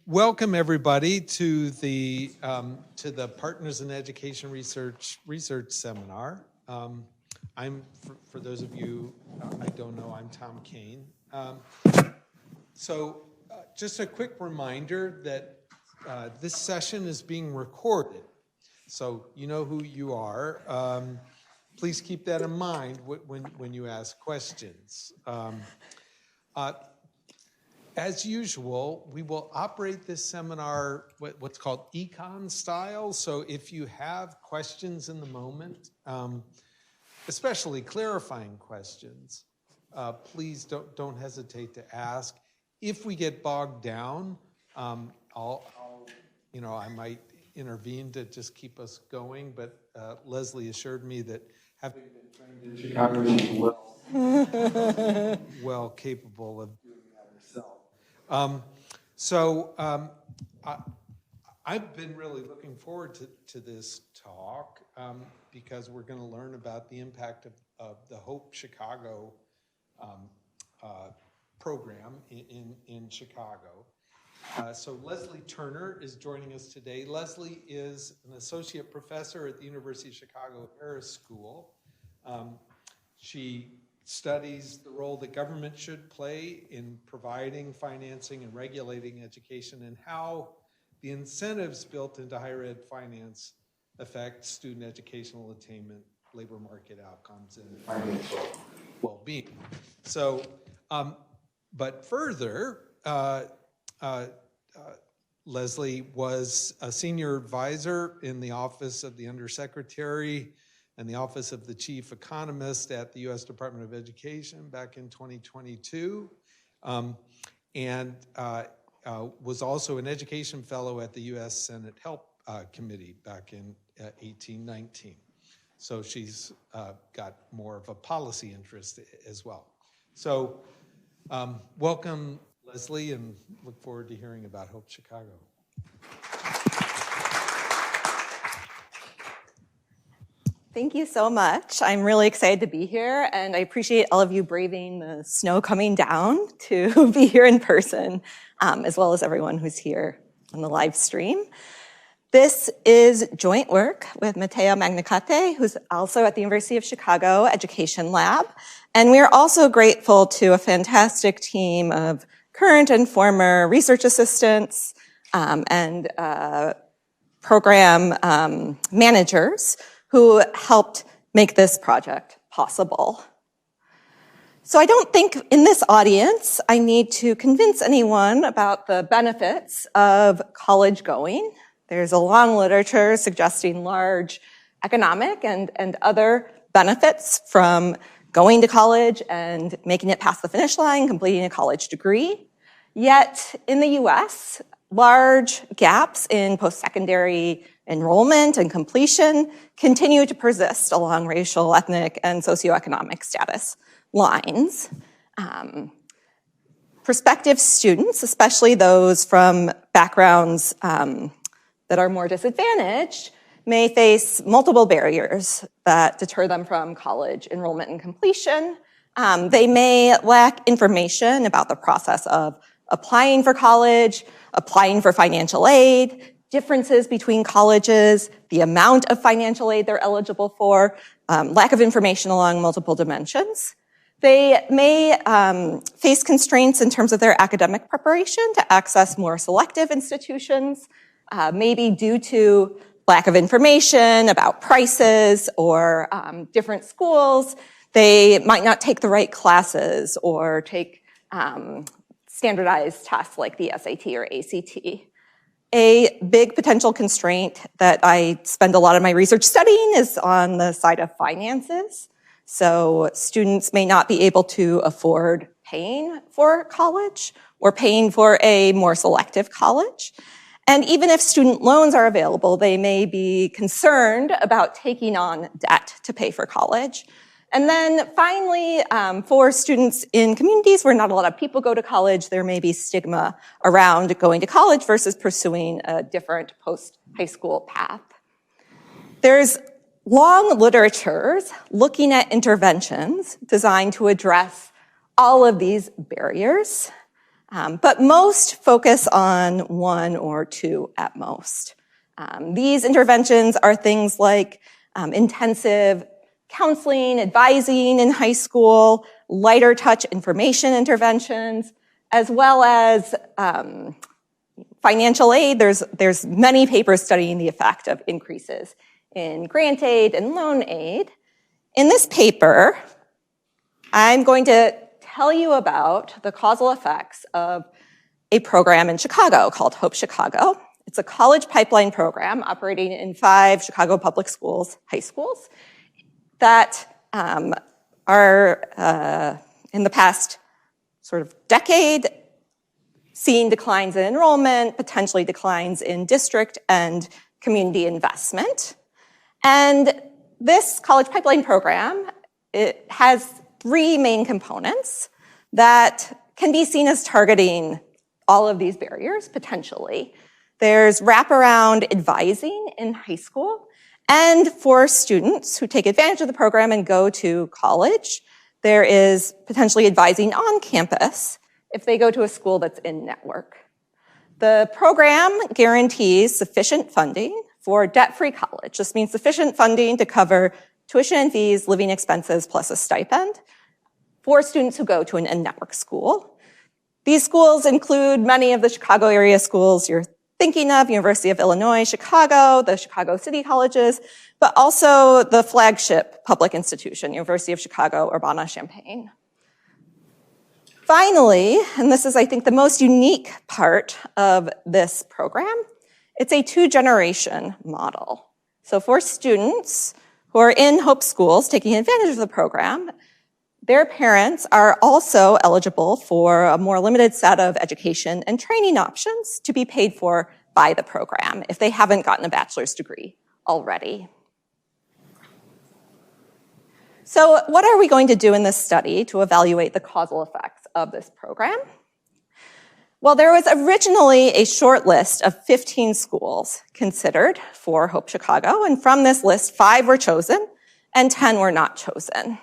Welcome everybody to the Partners in Education Research Seminar. I'm for those of you I don't know, I'm Tom Kane. Just a quick reminder that this session is being recorded, so you know who you are. Please keep that in mind when you ask questions. As usual, we will operate this seminar what's called econ style. So if you have questions in the moment, especially clarifying questions, please don't hesitate to ask. If we get bogged down, I might intervene to just keep us going. But Lesley assured me that having been trained in Chicago, she's well capable of doing that herself. I've been really looking forward to this talk because we're going to learn about the impact of the Hope Chicago program in Chicago. So Lesley Turner is joining us today. Lesley is an associate professor at the University of Chicago PIER School. She studies the role that government should play in providing, financing, and regulating education, and how the incentives built into higher ed finance affect student educational attainment, labor market outcomes, and financial well-being. So, but further, Lesley was a senior advisor in the Office of the Undersecretary and the Office of the Chief Economist at the U.S. Department of Education back in 2022, and was also an education fellow at the U.S. Senate Help Committee back in 1819. So she's got more of a policy interest as well. So welcome, Lesley, and look forward to hearing about Hope Chicago. Thank you so much. I'm really excited to be here, and I appreciate all of you braving the snow coming down to be here in person, as well as everyone who's here on the live stream. This is joint work with Matteo Magnicate, who's also at the University of Chicago Education Lab, and we are also grateful to a fantastic team of current and former research assistants and program managers who helped make this project possible. So I don't think in this audience I need to convince anyone about the benefits of college going. There's a long literature suggesting large economic and other benefits from going to college and making it past the finish line, completing a college degree. Yet in the US, large gaps in post-secondary enrollment and completion continue to persist along racial, ethnic, and socioeconomic status lines. Prospective students, especially those from backgrounds that are more disadvantaged, may face multiple barriers that deter them from college enrollment and completion. They may lack information about the process of applying for college, applying for financial aid, differences between colleges, the amount of financial aid they're eligible for, lack of information along multiple dimensions. They may face constraints in terms of their academic preparation to access more selective institutions, maybe due to lack of information about prices or different schools. They might not take the right classes or take standardized tests like the SAT or ACT. A big potential constraint that I spend a lot of my research studying is on the side of finances. So students may not be able to afford paying for college or paying for a more selective college. And even if student loans are available, they may be concerned about taking on debt to pay for college. And then finally, for students in communities where not a lot of people go to college, there may be stigma around going to college versus pursuing a different post-high school path. There's long literatures looking at interventions designed to address all of these barriers. but most focus on 1 or 2 at most. These interventions are things like intensive counseling, advising in high school, lighter touch information interventions, as well as financial aid. There's many papers studying the effect of increases in grant aid and loan aid. In this paper, I'm going to tell you about the causal effects of a program in Chicago called Hope Chicago. It's a college pipeline program operating in 5 Chicago public schools, high schools, that are in the past sort of decade seeing declines in enrollment, potentially declines in district and community investment. And this college pipeline program, it has 3 main components that can be seen as targeting all of these barriers, potentially. There's wraparound advising in high school, and for students who take advantage of the program and go to college, there is potentially advising on campus if they go to a school that's in network. The program guarantees sufficient funding for debt-free college. This means sufficient funding to cover tuition and fees, living expenses, plus a stipend for students who go to an in-network school. These schools include many of the Chicago area schools you're thinking of, University of Illinois, Chicago, the Chicago City Colleges, but also the flagship public institution, University of Chicago, Urbana-Champaign. Finally, and this is, I think, the most unique part of this program, it's a 2-generation model. So for students who are in Hope schools taking advantage of the program, their parents are also eligible for a more limited set of education and training options to be paid for by the program if they haven't gotten a bachelor's degree already. So what are we going to do in this study to evaluate the causal effects of this program? Well, there was originally a short list of 15 schools considered for Hope Chicago, and from this list, 5 were chosen and 10 were not chosen.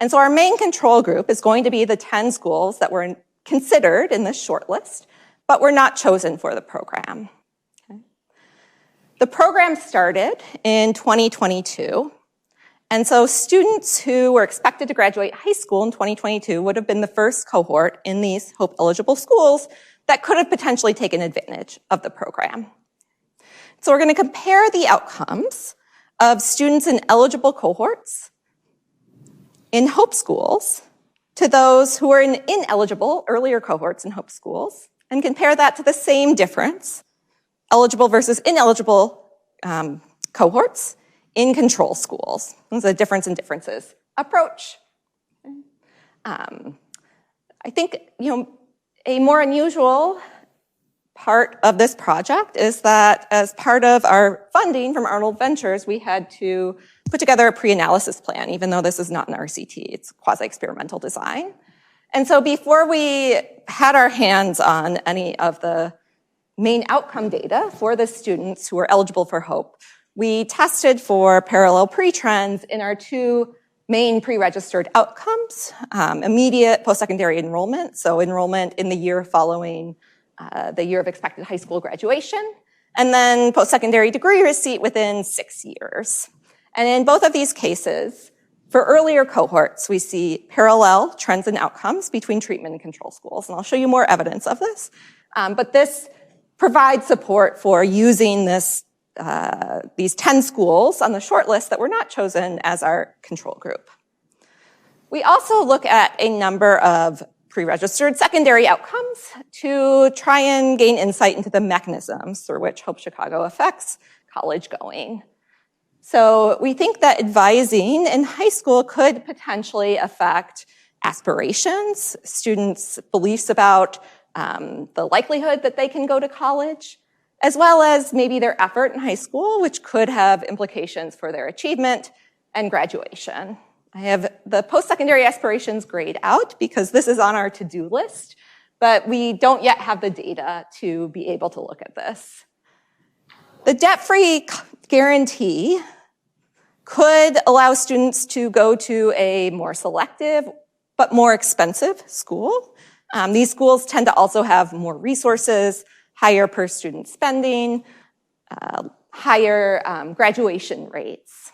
And so our main control group is going to be the 10 schools that were considered in this short list, but were not chosen for the program. Okay. The program started in 2022, and so students who were expected to graduate high school in 2022 would have been the first cohort in these Hope-eligible schools that could have potentially taken advantage of the program. So we're going to compare the outcomes of students in eligible cohorts in Hope schools to those who are in ineligible earlier cohorts in Hope schools and compare that to the same difference, eligible versus ineligible cohorts in control schools. This is a difference in differences approach. I think, a more unusual part of this project is that as part of our funding from Arnold Ventures, we had to put together a pre-analysis plan, even though this is not an RCT, it's quasi-experimental design. And so before we had our hands on any of the main outcome data for the students who were eligible for Hope, we tested for parallel pre-trends in our 2 main pre-registered outcomes, immediate post-secondary enrollment, so enrollment in the year following the year of expected high school graduation, and then post-secondary degree receipt within 6 years. And in both of these cases, for earlier cohorts, we see parallel trends and outcomes between treatment and control schools. And I'll show you more evidence of this. But this provides support for using these 10 schools on the short list that were not chosen as our control group. We also look at a number of pre-registered secondary outcomes to try and gain insight into the mechanisms through which Hope Chicago affects college going. So we think that advising in high school could potentially affect aspirations, students' beliefs about the likelihood that they can go to college, as well as maybe their effort in high school, which could have implications for their achievement and graduation. I have the post-secondary aspirations grayed out because this is on our to-do list, but we don't yet have the data to be able to look at this. The debt-free guarantee could allow students to go to a more selective but more expensive school These schools tend to also have more resources, higher per student spending, higher graduation rates.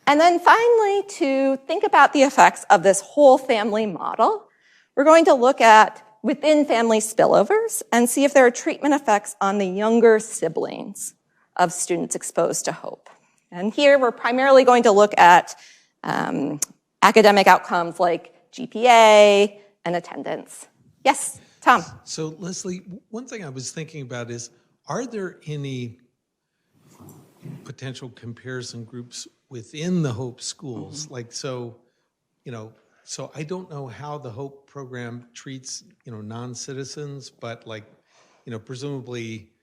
And then finally, to think about the effects of this whole family model, we're going to look at within family spillovers and see if there are treatment effects on the younger siblings of students exposed to HOPE. And here we're primarily going to look at academic outcomes like GPA and attendance. Yes, Tom. So Lesley, one thing I was thinking about is, are there any potential comparison groups within the HOPE schools? Like, so I don't know how the HOPE program treats, non-citizens, but presumably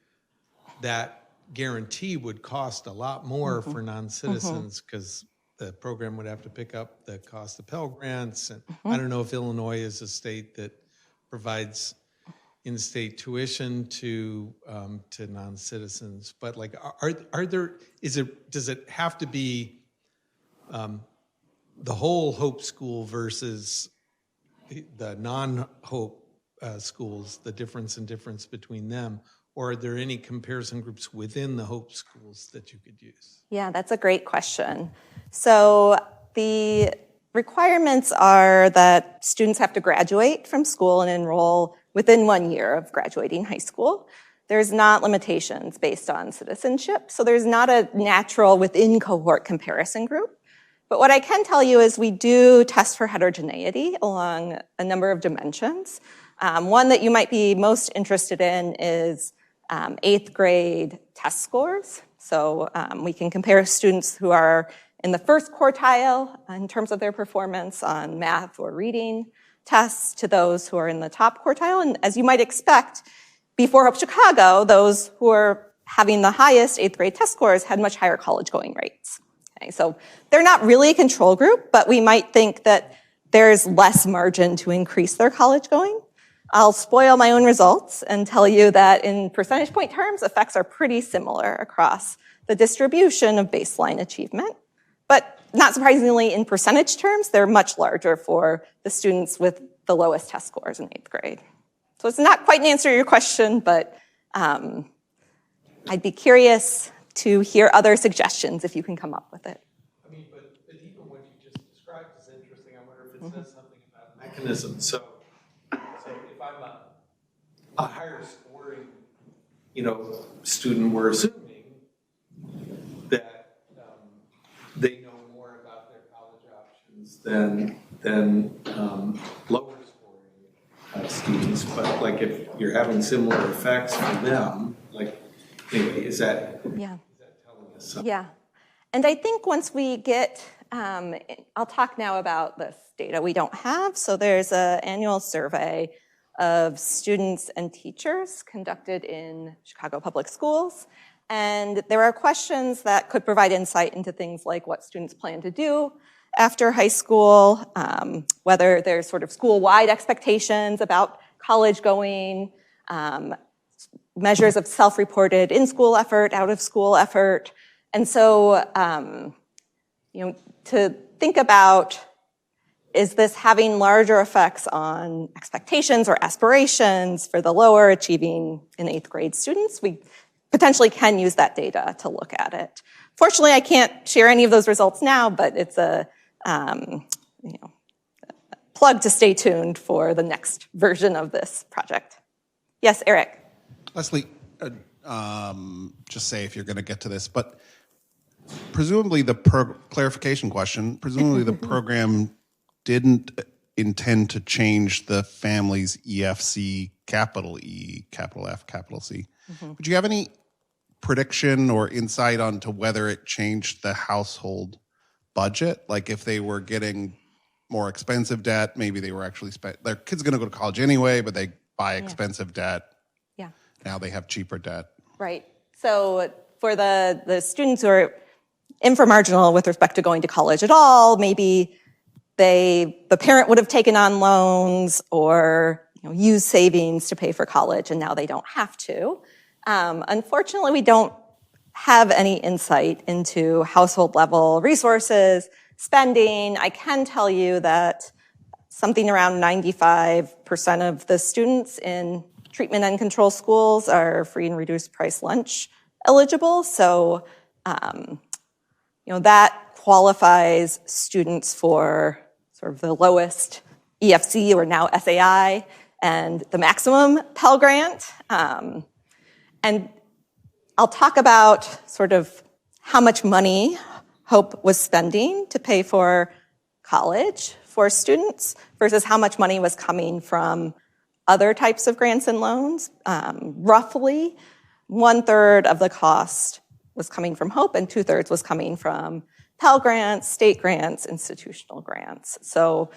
that guarantee would cost a lot more for non-citizens because the program would have to pick up the cost of Pell Grants. And I don't know if Illinois is a state that provides in-state tuition to non-citizens, but does it have to be the whole HOPE school versus the non-HOPE schools, the difference between them, or are there any comparison groups within the HOPE schools that you could use? Yeah, that's a great question. So the requirements are that students have to graduate from school and enroll within 1 year of graduating high school. There's not limitations based on citizenship, so there's not a natural within cohort comparison group. But what I can tell you is we do test for heterogeneity along a number of dimensions. One that you might be most interested in is 8th grade test scores. So we can compare students who are in the first quartile in terms of their performance on math or reading tests to those who are in the top quartile. And as you might expect, before Hope Chicago, those who are having the highest 8th grade test scores had much higher college going rates. Okay, so they're not really a control group, but we might think that there's less margin to increase their college going. I'll spoil my own results and tell you that in percentage point terms, effects are pretty similar across the distribution of baseline achievement. But not surprisingly, in percentage terms, they're much larger for the students with the lowest test scores in 8th grade. So it's not quite an answer to your question, but I'd be curious to hear other suggestions if you can come up with it. I mean, but even what you just described is interesting. I wonder if it says something about mechanism. So if I'm a higher scoring, student, we're assuming that they know more about their college options than lower scoring students. But if you're having similar effects for them, is that telling us something? Yeah. And I think once we get, I'll talk now about this data we don't have. So there's an annual survey of students and teachers conducted in Chicago Public Schools. And there are questions that could provide insight into things like what students plan to do after high school, whether there's sort of school-wide expectations about college going, measures of self-reported in-school effort, out-of-school effort. And so, to think about, is this having larger effects on expectations or aspirations for the lower achieving in 8th grade students? We potentially can use that data to look at it. Fortunately, I can't share any of those results now, but it's a plug to stay tuned for the next version of this project. Yes, Eric. Lesley, just say if you're going to get to this, but presumably clarification question, presumably the program didn't intend to change the family's EFC, capital E, capital F, capital C. Would you have any prediction or insight onto whether it changed the household budget? Like if they were getting more expensive debt, maybe they were actually their kid's going to go to college anyway, but they buy expensive debt. Yeah. Now they have cheaper debt. Right. So for the students who are inframarginal with respect to going to college at all, maybe the parent would have taken on loans or used savings to pay for college, and now they don't have to. Unfortunately, we don't have any insight into household level resources, spending. I can tell you that something around 95% of the students in treatment and control schools are free and reduced price lunch eligible. So, that qualifies students for sort of the lowest EFC, or now SAI, and the maximum Pell Grant. And I'll talk about sort of how much money Hope was spending to pay for college for students versus how much money was coming from other types of grants and loans. Roughly 1/3 of the cost was coming from Hope and 2/3 was coming from Pell Grants, state grants, institutional grants. So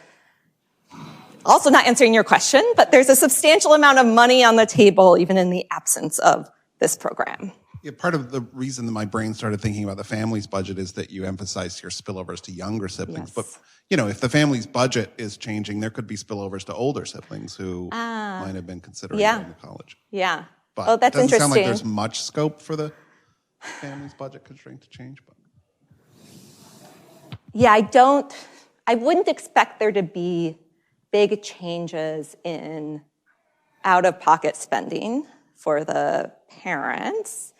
also not answering your question, but there's a substantial amount of money on the table even in the absence of this program. Yeah, part of the reason that my brain started thinking about the family's budget is that you emphasize your spillovers to younger siblings. Yes. But, if the family's budget is changing, there could be spillovers to older siblings who might have been considering going to college. Yeah. But that's it doesn't sound like interesting. there's much scope for the family's budget constraint to change. But Yeah, I wouldn't expect there to be big changes in out-of-pocket spending for the parents.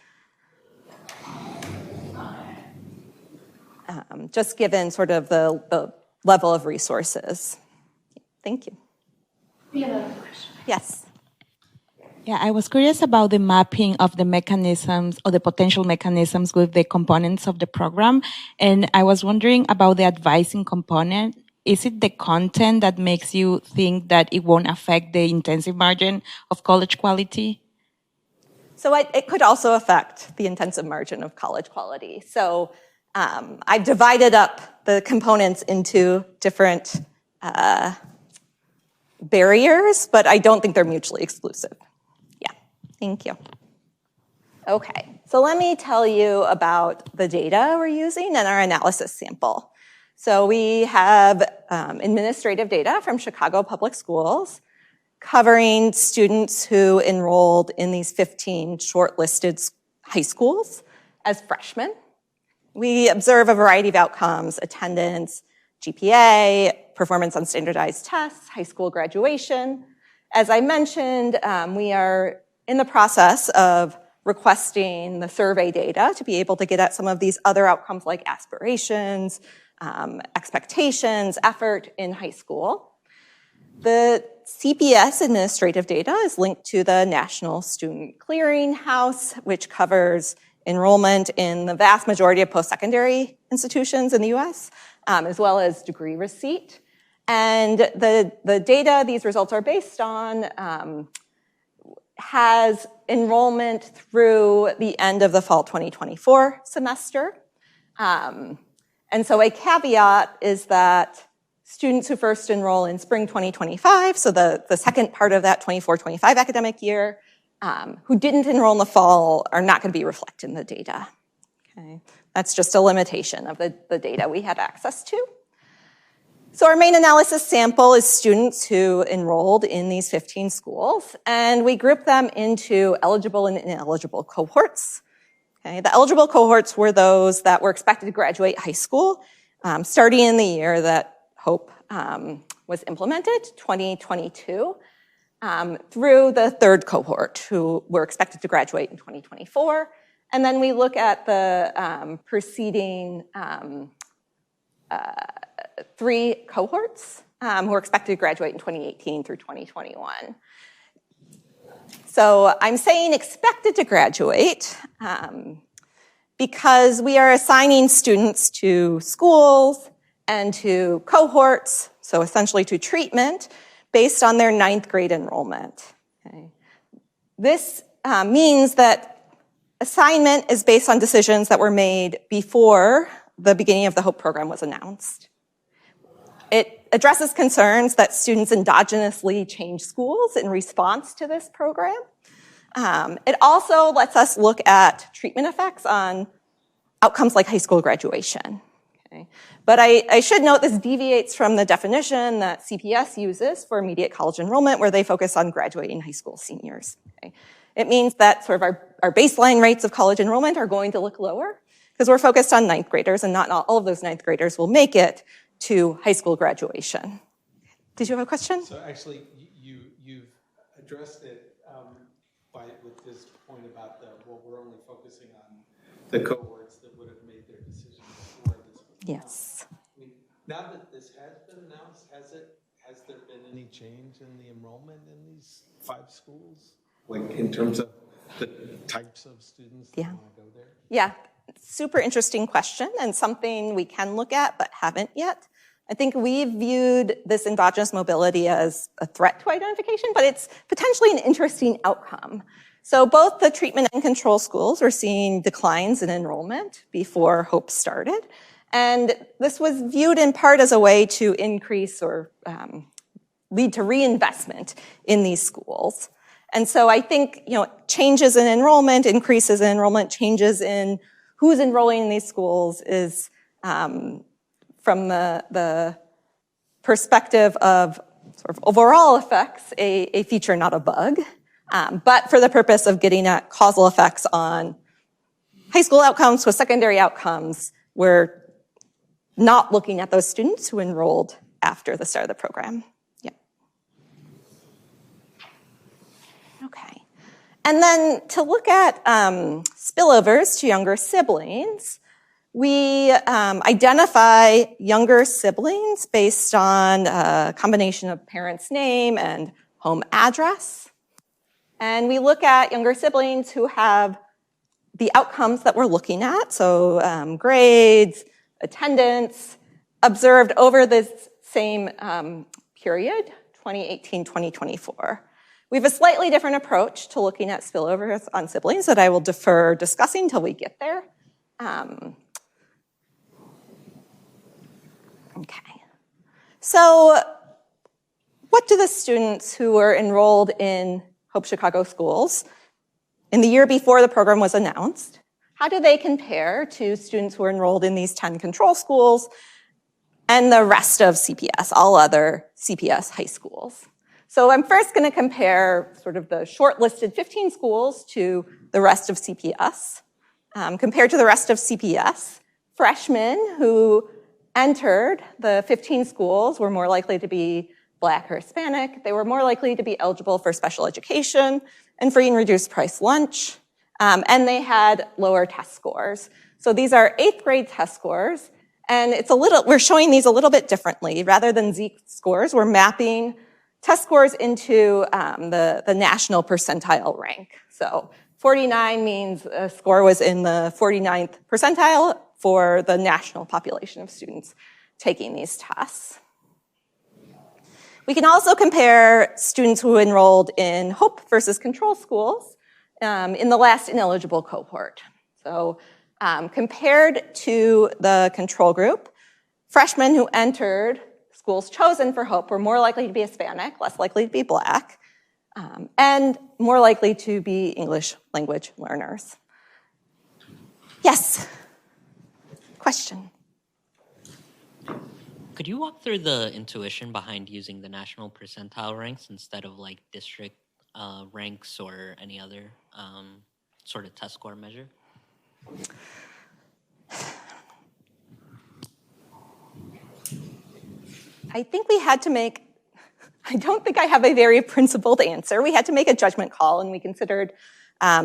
Just given sort of the level of resources. Thank you. We have another question. Yes. Yeah, I was curious about the mapping of the mechanisms or the potential mechanisms with the components of the program. And I was wondering about the advising component. Is it the content that makes you think that it won't affect the intensive margin of college quality? So it could also affect the intensive margin of college quality. So I've divided up the components into different barriers, but I don't think they're mutually exclusive. Yeah, thank you. Okay, so let me tell you about the data we're using and our analysis sample. So we have administrative data from Chicago Public Schools covering students who enrolled in these 15 shortlisted high schools as freshmen. We observe a variety of outcomes: attendance, GPA, performance on standardized tests, high school graduation. As I mentioned, we are in the process of requesting the survey data to be able to get at some of these other outcomes like aspirations, expectations, effort in high school. The CPS administrative data is linked to the National Student Clearinghouse, which covers enrollment in the vast majority of post-secondary institutions in the US, as well as degree receipt. And the data these results are based on has enrollment through the end of the fall 2024 semester. And so a caveat is that students who first enroll in spring 2025, so the second part of that 24-25 academic year, who didn't enroll in the fall are not going to be reflected in the data. Okay? That's just a limitation of the data we had access to. So our main analysis sample is students who enrolled in these 15 schools, and we group them into eligible and ineligible cohorts. Okay? The eligible cohorts were those that were expected to graduate high school starting in the year that Hope was implemented, 2022, through the third cohort who were expected to graduate in 2024. And then we look at the preceding 3 cohorts who are expected to graduate in 2018 through 2021. So I'm saying expected to graduate because we are assigning students to schools and to cohorts, so essentially to treatment, based on their 9th grade enrollment. Okay. This means that assignment is based on decisions that were made before the beginning of the HOPE program was announced. It addresses concerns that students endogenously change schools in response to this program. It also lets us look at treatment effects on outcomes like high school graduation. Okay. But I should note this deviates from the definition that CPS uses for immediate college enrollment, where they focus on graduating high school seniors. Okay. It means that sort of our baseline rates of college enrollment are going to look lower because we're focused on 9th graders, and not all of those 9th graders will make it to high school graduation. Did you have a question? So actually, you've addressed it with this point about we're only focusing on the cohorts that would have made their decision before this was Yes. I mean, now that this has been announced, has there been any change in the enrollment in these 5 schools? Like in terms of the types of students that want to go there? Yeah, super interesting question and something we can look at but haven't yet. I think we've viewed this endogenous mobility as a threat to identification, but it's potentially an interesting outcome. So both the treatment and control schools are seeing declines in enrollment before HOPE started. And this was viewed in part as a way to increase or lead to reinvestment in these schools. And so I think, changes in enrollment, increases in enrollment, changes in who's enrolling in these schools is, from the perspective of sort of overall effects, a feature, not a bug. But for the purpose of getting at causal effects on high school outcomes with secondary outcomes, we're not looking at those students who enrolled after the start of the program. Yeah. Okay. And then to look at spillovers to younger siblings, we identify younger siblings based on a combination of parents' name and home address. And we look at younger siblings who have the outcomes that we're looking at, so grades, attendance, observed over this same period, 2018-2024. We have a slightly different approach to looking at spillovers on siblings that I will defer discussing until we get there. Okay. So what do the students who were enrolled in Hope Chicago schools in the year before the program was announced, how do they compare to students who were enrolled in these 10 control schools and the rest of CPS, all other CPS high schools? So I'm first going to compare sort of the shortlisted 15 schools to the rest of CPS. Compared to the rest of CPS, freshmen who entered the 15 schools were more likely to be Black or Hispanic. They were more likely to be eligible for special education and free and reduced price lunch. And they had lower test scores. So these are 8th grade test scores. And we're showing these a little bit differently. Rather than Z-scores, we're mapping test scores into the national percentile rank. So 49 means a score was in the 49th percentile for the national population of students taking these tests. We can also compare students who enrolled in HOPE versus control schools in the last ineligible cohort. So compared to the control group, freshmen who entered schools chosen for HOPE were more likely to be Hispanic, less likely to be Black, and more likely to be English language learners. Yes? Question? Could you walk through the intuition behind using the national percentile ranks instead of like district ranks or any other sort of test score measure? I think we had to I don't think I have a very principled answer. We had to make a judgment call, and we considered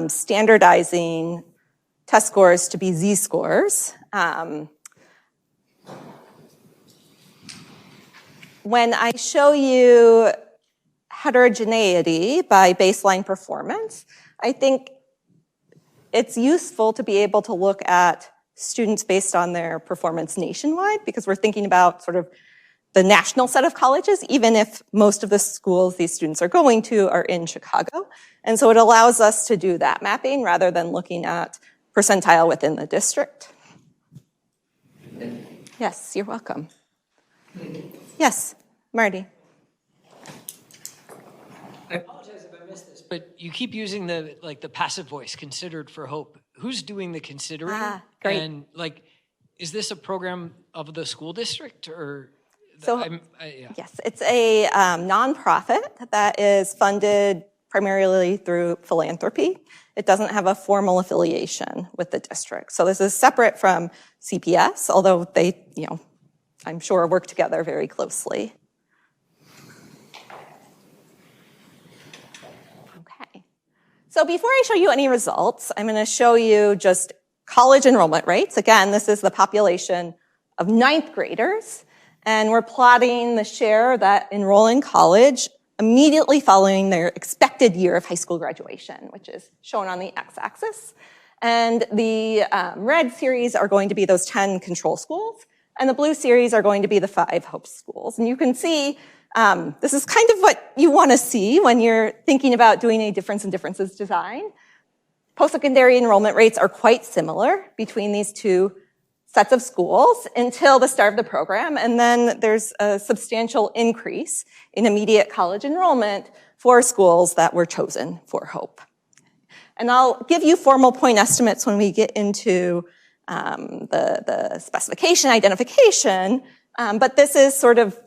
standardizing test scores to be Z-scores. When I show you heterogeneity by baseline performance, I think it's useful to be able to look at students based on their performance nationwide, because we're thinking about sort of the national set of colleges, even if most of the schools these students are going to are in Chicago. And so it allows us to do that mapping rather than looking at percentile within the district. Yes, you're welcome. Yes, Marty. I apologize if I missed this, but you keep using the passive voice, considered for HOPE. Who's doing the considering? Great. And is this a program of the school district or? So, yes, it's a nonprofit that is funded primarily through philanthropy. It doesn't have a formal affiliation with the district. So this is separate from CPS, although they, I'm sure, work together very closely. So before I show you any results, I'm going to show you just college enrollment rates. Again, this is the population of ninth graders, and we're plotting the share that enroll in college immediately following their expected year of high school graduation, which is shown on the x-axis. And the red series are going to be those 10 control schools, and the blue series are going to be the 5 hope schools. And you can see this is kind of what you want to see when you're thinking about doing a difference in differences design. Post-secondary enrollment rates are quite similar between these two sets of schools until the start of the program, and then there's a substantial increase in immediate college enrollment for schools that were chosen for hope. And I'll give you formal point estimates when we get into the specification identification, but this is sort of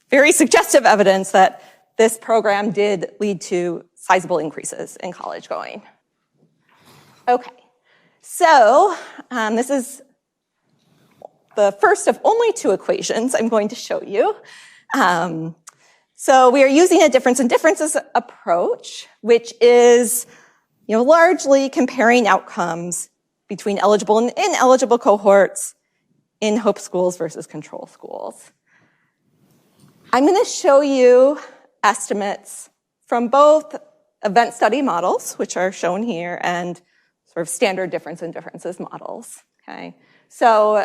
very suggestive evidence that this program did lead to sizable increases in college going. Okay, so this is the first of only 2 equations I'm going to show you. So we are using a difference in differences approach, which is largely comparing outcomes between eligible and ineligible cohorts in hope schools versus control schools. I'm going to show you estimates from both event study models, which are shown here, and sort of standard difference in differences models. Okay, so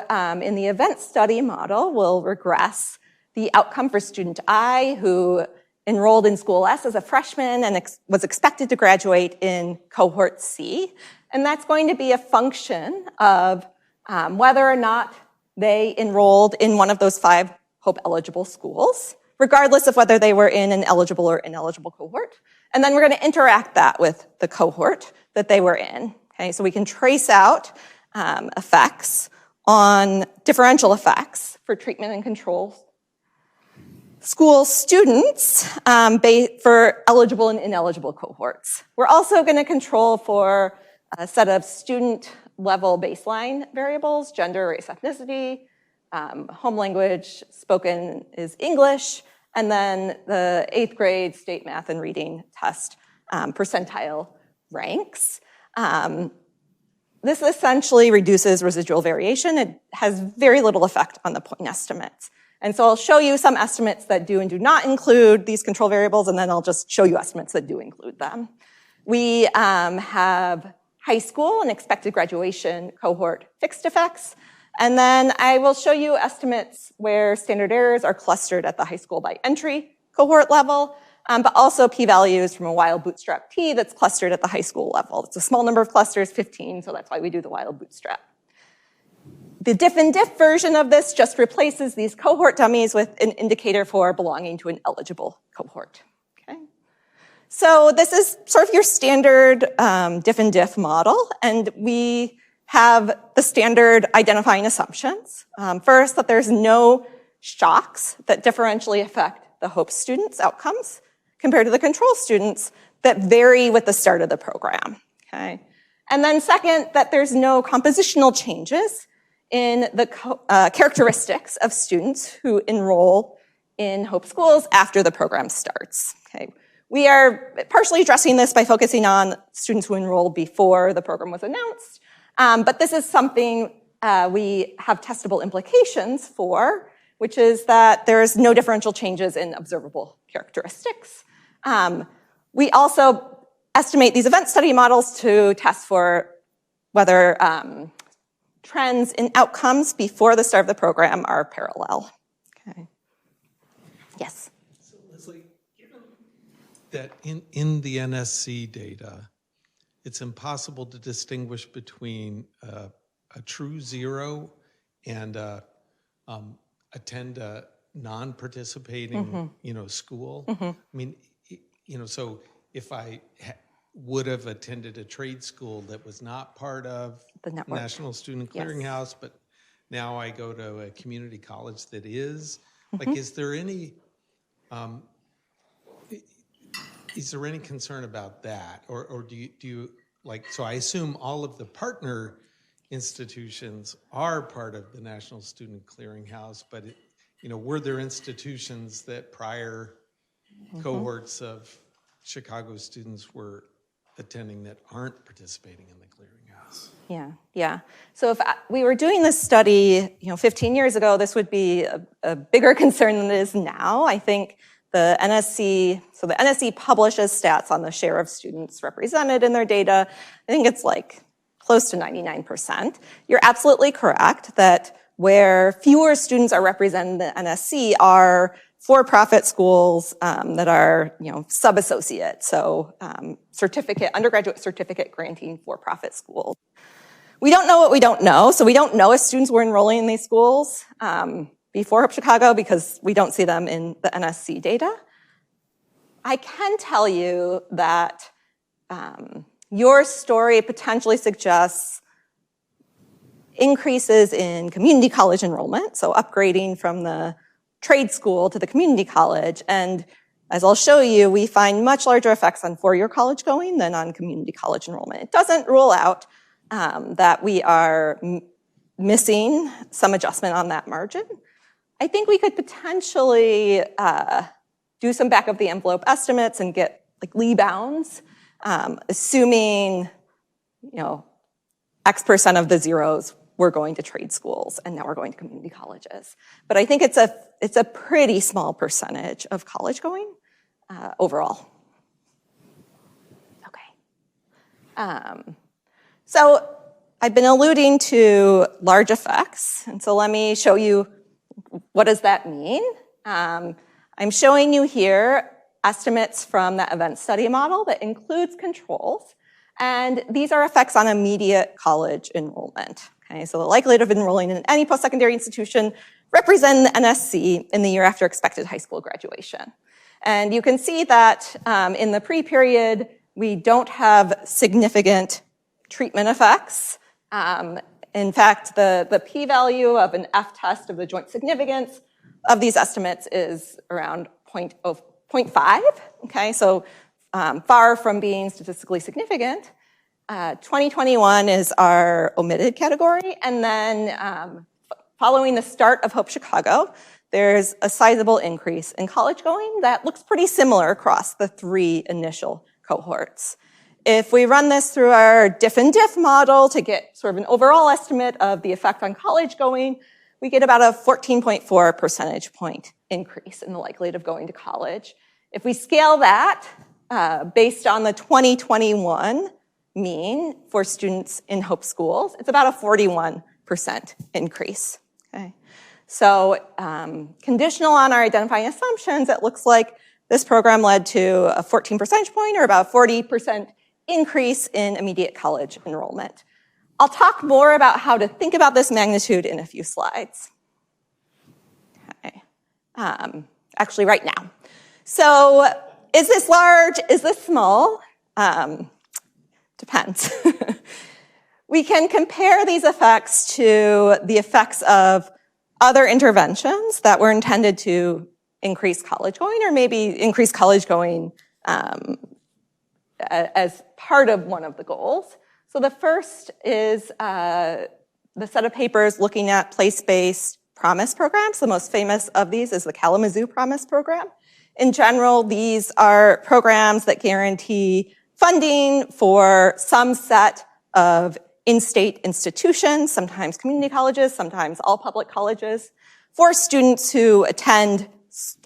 in the event study model, we'll regress the outcome for student I, who enrolled in school S as a freshman and was expected to graduate in cohort C. And that's going to be a function of whether or not they enrolled in one of those 5 hope-eligible schools, regardless of whether they were in an eligible or ineligible cohort. And then we're going to interact that with the cohort that they were in. Okay, so we can trace out effects on differential effects for treatment and control school students for eligible and ineligible cohorts. We're also going to control for a set of student-level baseline variables: gender, race, ethnicity, home language spoken is English, and then the 8th grade state math and reading test percentile ranks. This essentially reduces residual variation. It has very little effect on the point estimates. And so I'll show you some estimates that do and do not include these control variables, and then I'll just show you estimates that do include them. We have high school and expected graduation cohort fixed effects. And then I will show you estimates where standard errors are clustered at the high school by entry cohort level, but also p-values from a wild bootstrap t that's clustered at the high school level. It's a small number of clusters, 15, so that's why we do the wild bootstrap. The diff and diff version of this just replaces these cohort dummies with an indicator for belonging to an eligible cohort. Okay? So this is sort of your standard diff and diff model, and we have the standard identifying assumptions. First, that there's no shocks that differentially affect the hope students' outcomes compared to the control students that vary with the start of the program. Okay? And then second, that there's no compositional changes in the characteristics of students who enroll in hope schools after the program starts. Okay? We are partially addressing this by focusing on students who enrolled before the program was announced, but this is something we have testable implications for, which is that there's no differential changes in observable characteristics. We also estimate these event study models to test for whether trends in outcomes before the start of the program are parallel. Okay. Yes? So Lesley, given that in the NSC data, it's impossible to distinguish between a true zero and attend a non-participating, school. I mean, so if I would have attended a trade school that was not part of the National Student Clearinghouse, but now I go to a community college that is, like, is there any concern about that? Or do you like, so I assume all of the partner institutions are part of the National Student Clearinghouse, but were there institutions that prior cohorts of Chicago students were attending that aren't participating in the clearinghouse. Yeah. So if we were doing this study, 15 years ago, this would be a bigger concern than it is now. I think the NSC publishes stats on the share of students represented in their data. I think it's like close to 99%. You're absolutely correct that where fewer students are represented in the NSC are for-profit schools that are, sub-associate, so undergraduate certificate granting for-profit schools. We don't know what we don't know, so we don't know if students were enrolling in these schools before Hope Chicago because we don't see them in the NSC data. I can tell you that your story potentially suggests increases in community college enrollment, so upgrading from the trade school to the community college. And as I'll show you, we find much larger effects on four-year college going than on community college enrollment. It doesn't rule out that we are missing some adjustment on that margin. I think we could potentially do some back of the envelope estimates and get like Lee bounds, assuming, X% of the zeros were going to trade schools and now we're going to community colleges. But I think it's a pretty small percentage of college going overall. Okay. So I've been alluding to large effects, and so let me show you what does that mean. I'm showing you here estimates from the event study model that includes controls, and these are effects on immediate college enrollment. Okay, so the likelihood of enrolling in any post-secondary institution representing the NSC in the year after expected high school graduation. And you can see that in the pre-period, we don't have significant treatment effects. In fact, the p-value of an F-test of the joint significance of these estimates is around 0.5, okay? So far from being statistically significant. 2021 is our omitted category, and then following the start of Hope Chicago, there's a sizable increase in college going that looks pretty similar across the three initial cohorts. If we run this through our diff and diff model to get sort of an overall estimate of the effect on college going, we get about a 14.4 percentage point increase in the likelihood of going to college. If we scale that based on the 2021 mean for students in Hope schools, it's about a 41% increase. Okay. So conditional on our identifying assumptions, it looks like this program led to a 14 percentage point or about 40% increase in immediate college enrollment. I'll talk more about how to think about this magnitude in a few slides. Okay. Actually, right now. So is this large? Is this small? Depends. We can compare these effects to the effects of other interventions that were intended to increase college going or maybe increase college going as part of one of the goals. So the first is the set of papers looking at place-based promise programs. The most famous of these is the Kalamazoo Promise Program. In general, these are programs that guarantee funding for some set of in-state institutions, sometimes community colleges, sometimes all public colleges, for students who attend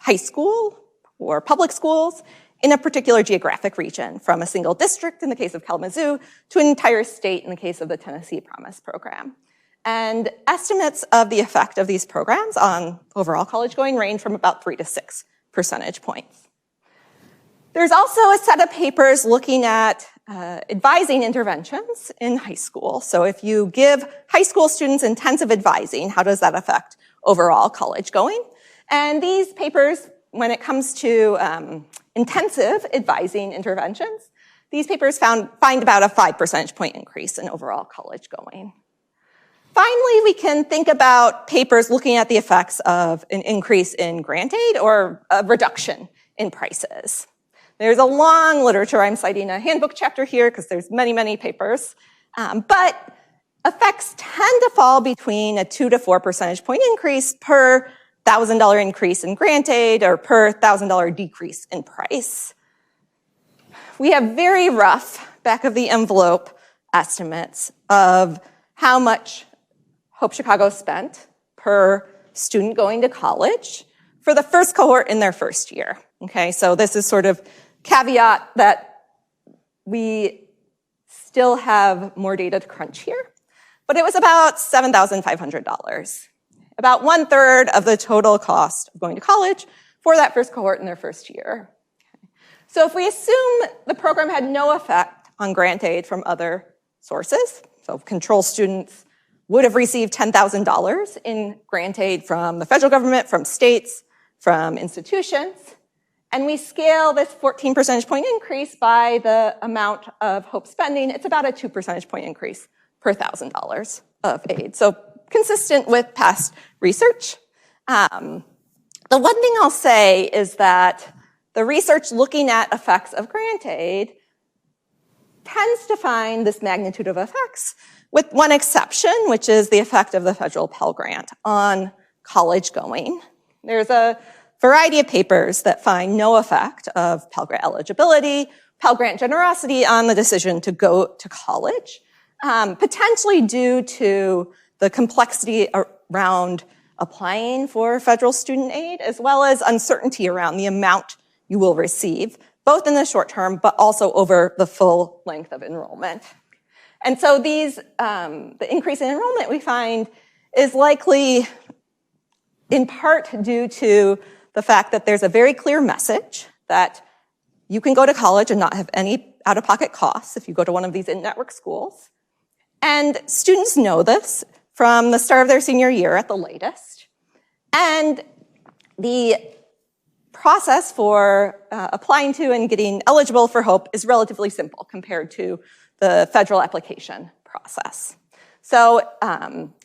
high school or public schools in a particular geographic region, from a single district in the case of Kalamazoo to an entire state in the case of the Tennessee Promise Program. And estimates of the effect of these programs on overall college going range from about 3 to 6 percentage points. There's also a set of papers looking at advising interventions in high school. So if you give high school students intensive advising, how does that affect overall college going? And these papers, when it comes to intensive advising interventions, these papers find about a 5 percentage point increase in overall college going. Finally, we can think about papers looking at the effects of an increase in grant aid or a reduction in prices. There's a long literature. I'm citing a handbook chapter here because there's many, many papers. But effects tend to fall between a 2 to 4 percentage point increase per $1,000 increase in grant aid or per $1,000 decrease in price. We have very rough back of the envelope estimates of how much Hope Chicago spent per student going to college for the first cohort in their first year. Okay, so this is sort of caveat that we still have more data to crunch here, but it was about $7,500, about 1/3 of the total cost of going to college for that first cohort in their first year. Okay. So if we assume the program had no effect on grant aid from other sources, so control students would have received $10,000 in grant aid from the federal government, from states, from institutions, and we scale this 14 percentage point increase by the amount of Hope spending, it's about a 2 percentage point increase per $1,000 of aid. So consistent with past research. The one thing I'll say is that the research looking at effects of grant aid tends to find this magnitude of effects, with one exception, which is the effect of the federal Pell Grant on college going. There's a variety of papers that find no effect of Pell Grant eligibility, Pell Grant generosity on the decision to go to college, potentially due to the complexity around applying for federal student aid, as well as uncertainty around the amount you will receive, both in the short term, but also over the full length of enrollment. And so these, the increase in enrollment we find is likely in part due to the fact that there's a very clear message that you can go to college and not have any out-of-pocket costs if you go to one of these in-network schools. And students know this from the start of their senior year at the latest. And the process for applying to and getting eligible for Hope is relatively simple compared to the federal application process. So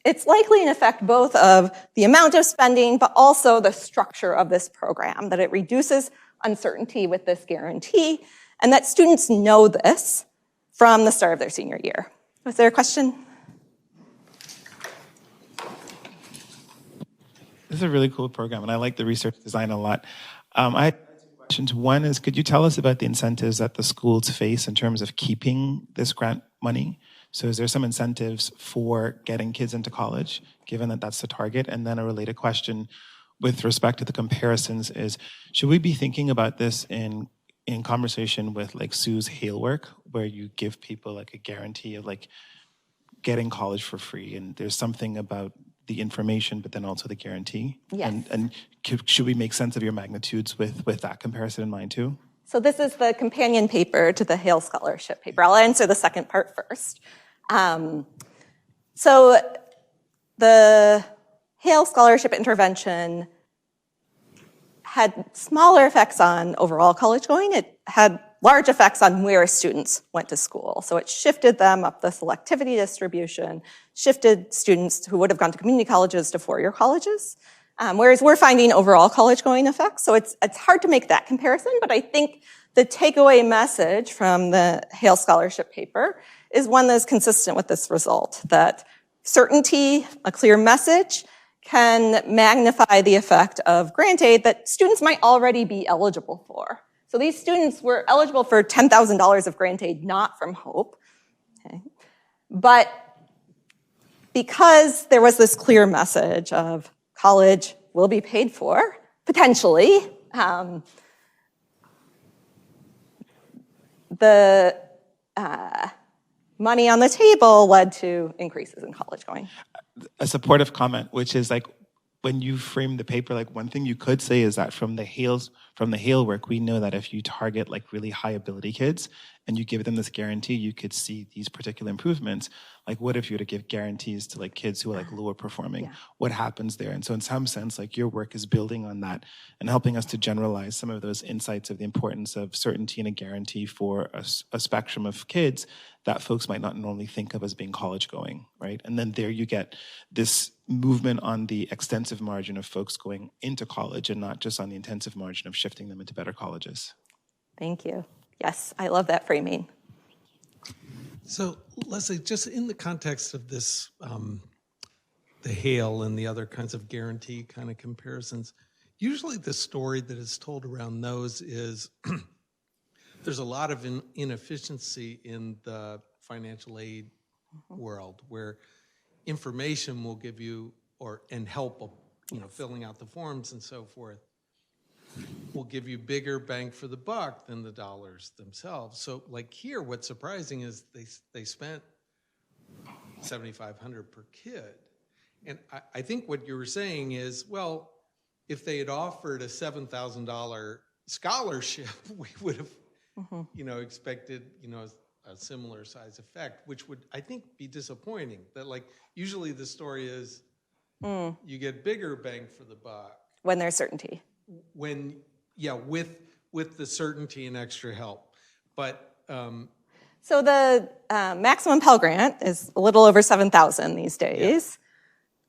it's likely an effect both of the amount of spending, but also the structure of this program, that it reduces uncertainty with this guarantee, and that students know this from the start of their senior year. Was there a question? This is a really cool program, and I like the research design a lot. I had two questions. One is, could you tell us about the incentives that the schools face in terms of keeping this grant money? So is there some incentives for getting kids into college, given that that's the target? And then a related question with respect to the comparisons is, should we be thinking about this in conversation with like Sue's Hale work, where you give people like a guarantee of like getting college for free, and there's something about the information, but then also the guarantee? Yes. And should we make sense of your magnitudes with that comparison in mind too? So this is the companion paper to the Hale Scholarship paper. I'll answer the second part first. So the Hale Scholarship intervention had smaller effects on overall college going. It had large effects on where students went to school. So it shifted them up the selectivity distribution, shifted students who would have gone to community colleges to four-year colleges, whereas we're finding overall college going effects. So it's hard to make that comparison, but I think the takeaway message from the Hale Scholarship paper is one that is consistent with this result, that certainty, a clear message, can magnify the effect of grant aid that students might already be eligible for. So these students were eligible for $10,000 of grant aid, not from Hope. Okay. But because there was this clear message of college will be paid for, potentially, the money on the table led to increases in college going. A supportive comment, which is like, when you frame the paper, like one thing you could say is that from the Hale work, we know that if you target like really high ability kids and you give them this guarantee, you could see these particular improvements. Like what if you were to give guarantees to like kids who are like lower performing? Yeah. What happens there? And so in some sense, like your work is building on that and helping us to generalize some of those insights of the importance of certainty and a guarantee for a spectrum of kids that folks might not normally think of as being college going, right? And then there you get this movement on the extensive margin of folks going into college and not just on the intensive margin of shifting them into better colleges. Thank you. Yes, I love that framing. So, Lesley, just in the context of this, the Hale and the other kinds of guarantee kind of comparisons, usually the story that is told around those is there's a lot of inefficiency in the financial aid world where information will give you and help, filling out the forms and so forth, will give you bigger bang for the buck than the dollars themselves. So like here, what's surprising is they spent $7,500 per kid. And I think what you were saying is, well, if they had offered a $7,000 scholarship, we would have, expected, a similar size effect, which would, I think, be disappointing. That like usually the story is you get bigger bang for the buck when there's certainty. With the certainty and extra help, but. So the maximum Pell Grant is a little over 7,000 these days.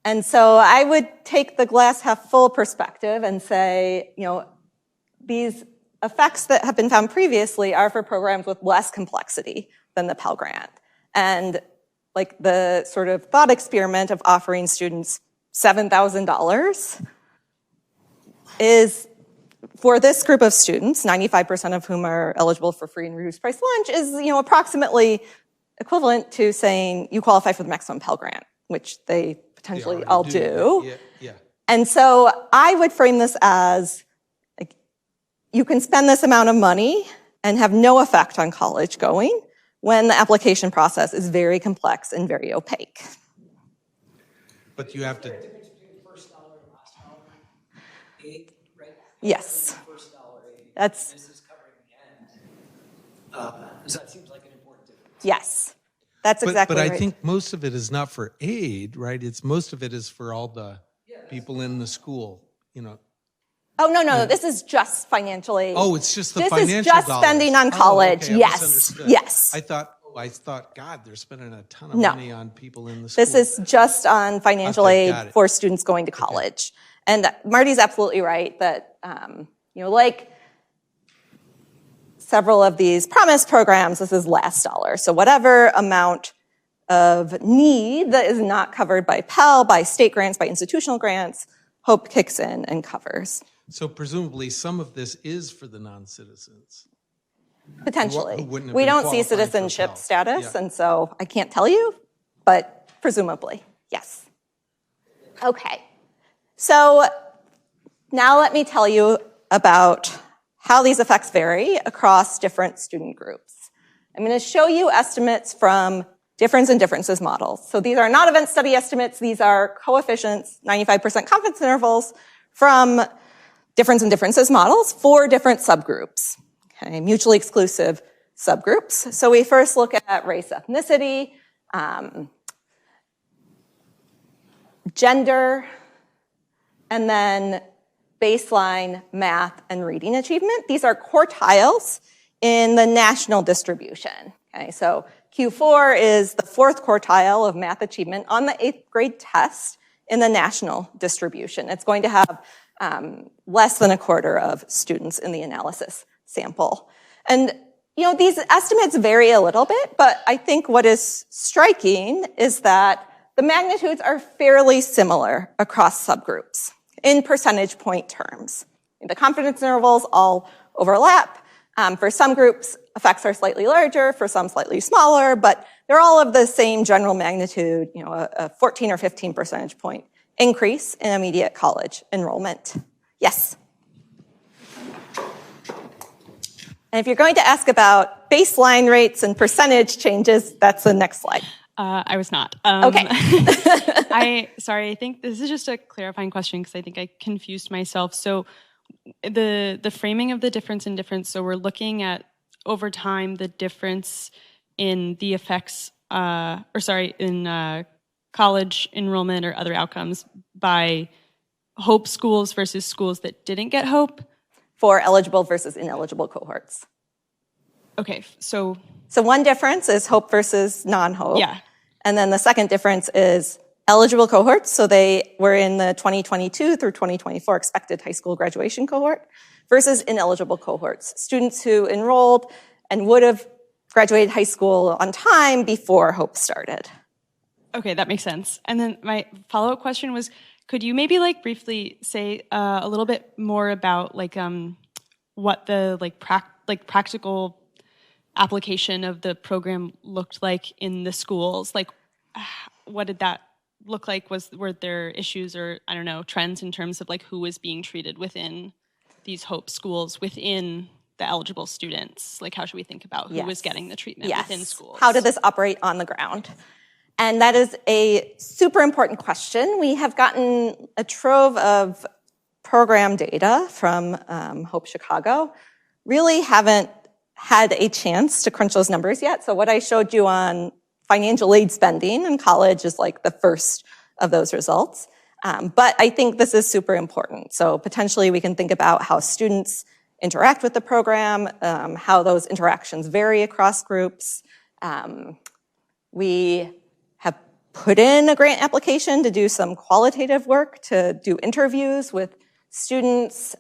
Yeah. And so I would take the glass half full perspective and say, these effects that have been found previously are for programs with less complexity than the Pell Grant. And like the sort of thought experiment of offering students $7,000 is, for this group of students, 95% of whom are eligible for free and reduced price lunch, is approximately equivalent to saying you qualify for the maximum Pell Grant, which they potentially all do. Yeah. And so I would frame this as like, you can spend this amount of money and have no effect on college going when the application process is very complex and very opaque. But you have to. Difference between the first dollar and last dollar aid, right? Yes. First dollar aid. That's. This is covering the end. So that seems like an important difference. Yes. That's exactly right. But I think most of it is not for aid, right? Most of it is for all the people in the school, Oh, no. This is just financial aid. Oh, it's just the this financial is just dollars. spending on college. Okay, Yes. I thought, God, they're spending a ton of money on people in the school. This is just on financial aid for students going to college. Okay. And Marty's absolutely right that, like several of these promise programs, this is last dollar. So whatever amount of need that is not covered by Pell, by state grants, by institutional grants, Hope kicks in and covers. So presumably some of this is for the non-citizens. Potentially. Who wouldn't have We been don't see qualified for citizenship Pell. status, and so I can't tell you, but presumably, yes. Okay. So now let me tell you about how these effects vary across different student groups. I'm going to show you estimates from difference and differences models. So these are not event study estimates. These are coefficients, 95% confidence intervals from difference and differences models for different subgroups, okay, mutually exclusive subgroups. So we first look at race, ethnicity, gender, and then baseline math and reading achievement. These are quartiles in the national distribution. Okay, so Q4 is the fourth quartile of math achievement on the 8th grade test in the national distribution. It's going to have less than a quarter of students in the analysis sample. And these estimates vary a little bit, but I think what is striking is that the magnitudes are fairly similar across subgroups in percentage point terms. The confidence intervals all overlap. For some groups, effects are slightly larger, for some slightly smaller, but they're all of the same general magnitude, a 14 or 15 percentage point increase in immediate college enrollment. Yes? And if you're going to ask about baseline rates and percentage changes, that's the next slide. I was not. Okay. I think this is just a clarifying question because I think I confused myself. So the framing of the difference in difference, so we're looking at over time the difference in the effects, in college enrollment or other outcomes by Hope schools versus schools that didn't get Hope? For eligible versus ineligible cohorts. Okay, so one difference is Hope versus non-Hope. Yeah. And then the second difference is eligible cohorts. So they were in the 2022 through 2024 expected high school graduation cohort versus ineligible cohorts, students who enrolled and would have graduated high school on time before Hope started. Okay, that makes sense. And then my follow-up question was, could you maybe briefly say a little bit more about what the practical application of the program looked like in the schools. Like, what did that look like? Were there issues or, I don't know, trends in terms of like who was being treated within these Hope schools, within the eligible students? Like, how should we think about who was getting the treatment within schools? How did this operate on the ground? And that is a super important question. We have gotten a trove of program data from Hope Chicago. Really haven't had a chance to crunch those numbers yet. So what I showed you on financial aid spending in college is like the first of those results. But I think this is super important. So potentially we can think about how students interact with the program, how those interactions vary across groups. We have put in a grant application to do some qualitative work, to do interviews with students,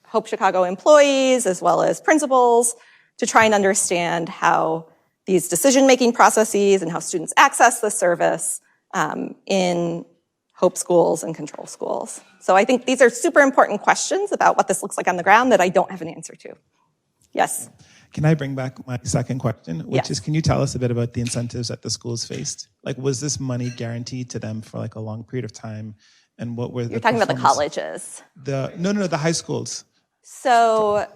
Hope Chicago employees, as well as principals, to try and understand how these decision-making processes and how students access the service in Hope schools and control schools. So I think these are super important questions about what this looks like on the ground that I don't have an answer to. Yes? Can I bring back my second question, which is, can you tell us a bit about the incentives that the schools faced? Like, was this money guaranteed to them for like a long period of time? And what were the— You're talking about the colleges. No, the high schools. So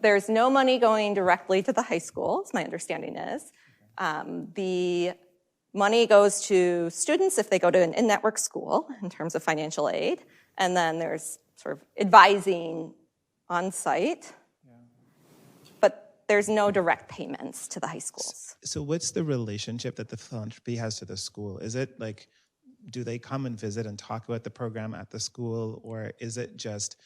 there's no money going directly to the high schools, my understanding is. The money goes to students if they go to an in-network school in terms of financial aid. And then there's sort of advising on site. But there's no direct payments to the high schools. So what's the relationship that the philanthropy has to the school? Is it like, do they come and visit and talk about the program at the school, or is it just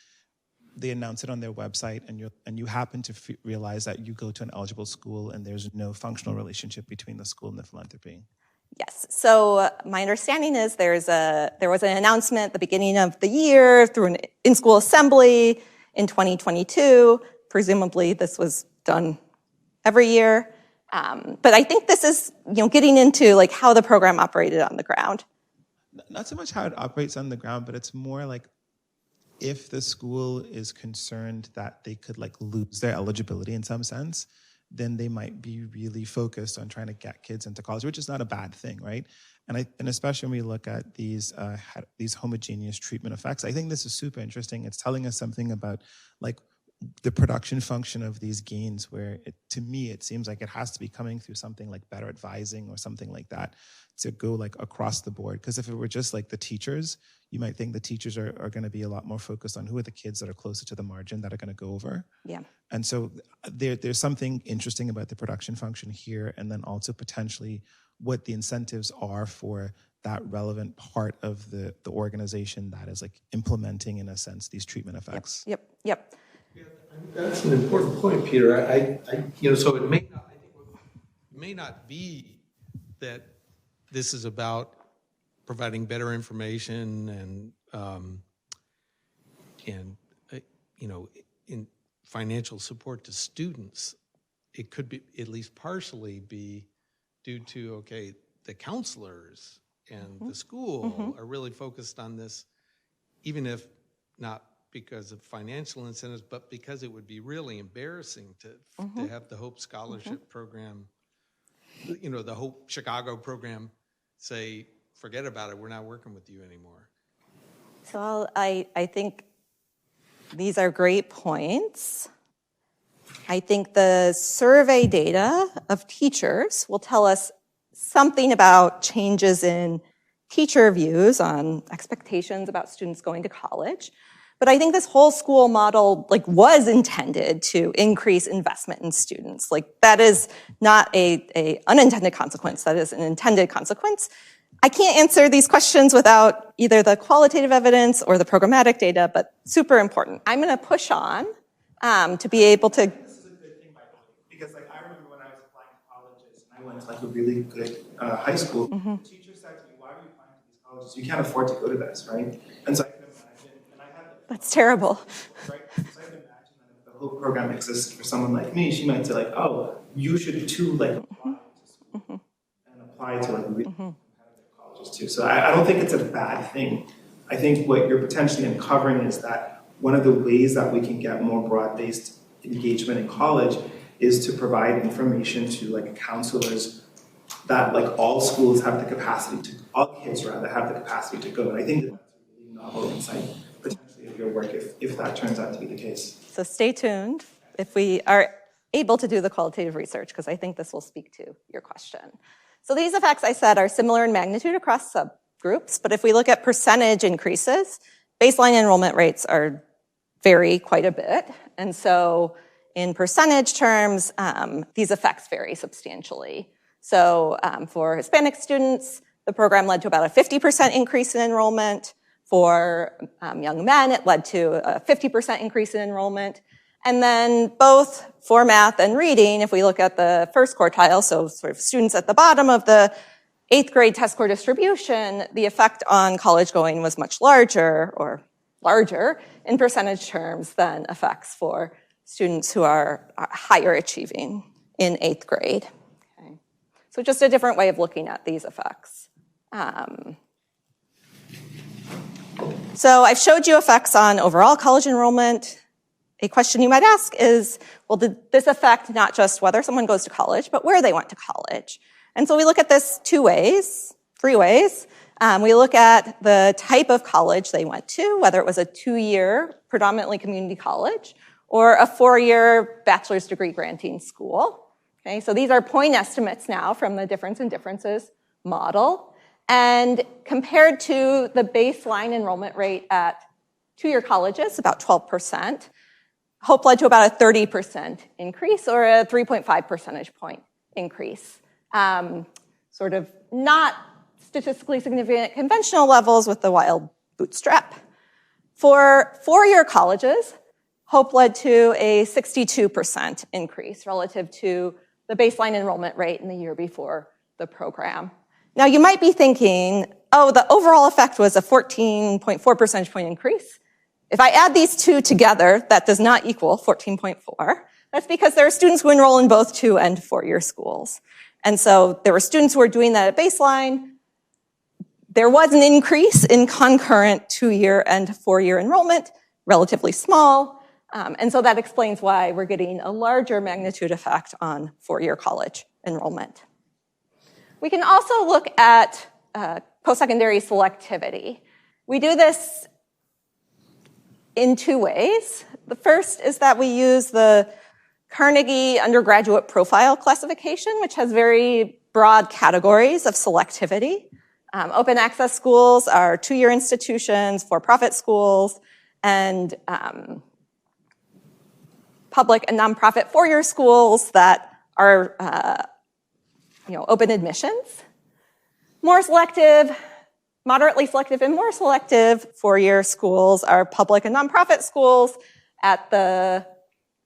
they announce it on their website and you happen to realize that you go to an eligible school and there's no functional relationship between the school and the philanthropy? Yes. So my understanding is there was an announcement at the beginning of the year through an in-school assembly in 2022. Presumably this was done every year. But I think this is, getting into like how the program operated on the ground. Not so much how it operates on the ground, but it's more like if the school is concerned that they could like lose their eligibility in some sense, then they might be really focused on trying to get kids into college, which is not a bad thing, right? And especially when we look at these homogeneous treatment effects, I think this is super interesting. It's telling us something about like the production function of these gains, where to me it seems like it has to be coming through something like better advising or something like that to go like across the board. Because if it were just like the teachers, you might think the teachers are going to be a lot more focused on who are the kids that are closer to the margin that are going to go over. Yeah. And so there's something interesting about the production function here, and then also potentially what the incentives are for that relevant part of the organization that is like implementing, in a sense, these treatment effects. Yep. Yeah, that's an important point, Peter. So it may not be that this is about providing better information and in financial support to students. It could be at least partially be due to the counselors and the school are really focused on this, even if not because of financial incentives, but because it would be really embarrassing to have the Hope Scholarship Program, the Hope Chicago program say, forget about it, we're not working with you anymore. So I think these are great points. I think the survey data of teachers will tell us something about changes in teacher views on expectations about students going to college. But I think this whole school model was intended to increase investment in students. That is not a unintended consequence, that is an intended consequence. I can't answer these questions without either the qualitative evidence or the programmatic data, but super important. I'm gonna push on to be able to. This is a good thing, by the way, because I remember when I was applying to colleges and I went to a really good high school, the teacher said to me, why are you applying to these colleges? You can't afford to go to this, right? And so I can imagine, and I had That's terrible. Right? So I can imagine that if the Hope program exists for someone like me, she might say oh, you should too apply to school and apply to really competitive colleges too. So I don't think it's a bad thing. I think what you're potentially uncovering is that one of the ways that we can get more broad-based engagement in college is to provide information to like counselors that like all schools have the capacity to, all kids rather have the capacity to go. And I think that that's a really novel insight potentially of your work if that turns out to be the case. So stay tuned if we are able to do the qualitative research, because I think this will speak to your question. So these effects, I said, are similar in magnitude across subgroups, but if we look at percentage increases, baseline enrollment rates vary quite a bit. And so in percentage terms, these effects vary substantially. So for Hispanic students, the program led to about a 50% increase in enrollment. For young men, it led to a 50% increase in enrollment. And then both for math and reading, if we look at the first quartile, so sort of students at the bottom of the 8th grade test score distribution, the effect on college going was much larger in percentage terms than effects for students who are higher achieving in 8th grade. Okay. So just a different way of looking at these effects. So I've showed you effects on overall college enrollment. A question you might ask is, well, did this affect not just whether someone goes to college, but where they went to college? And so we look at this three ways. We look at the type of college they went to, whether it was a 2-year, predominantly community college, or a 4-year bachelor's degree granting school. Okay, so these are point estimates now from the difference in differences model. And compared to the baseline enrollment rate at 2-year colleges, about 12%, Hope led to about a 30% increase or a 3.5 percentage point increase. Sort of not statistically significant at conventional levels with the wild bootstrap. For 4-year colleges, Hope led to a 62% increase relative to the baseline enrollment rate in the year before the program. Now you might be thinking, oh, the overall effect was a 14.4 percentage point increase. If I add these two together, that does not equal 14.4. That's because there are students who enroll in both 2- and 4-year schools. And so there were students who were doing that at baseline. There was an increase in concurrent 2-year and 4-year enrollment, relatively small. And so that explains why we're getting a larger magnitude effect on 4-year college enrollment. We can also look at post-secondary selectivity. We do this in 2 ways. The first is that we use the Carnegie undergraduate profile classification, which has very broad categories of selectivity. Open access schools are 2-year institutions, for-profit schools, and public and nonprofit 4-year schools that are open admissions. More selective, moderately selective, and more selective 4-year schools are public and nonprofit schools at the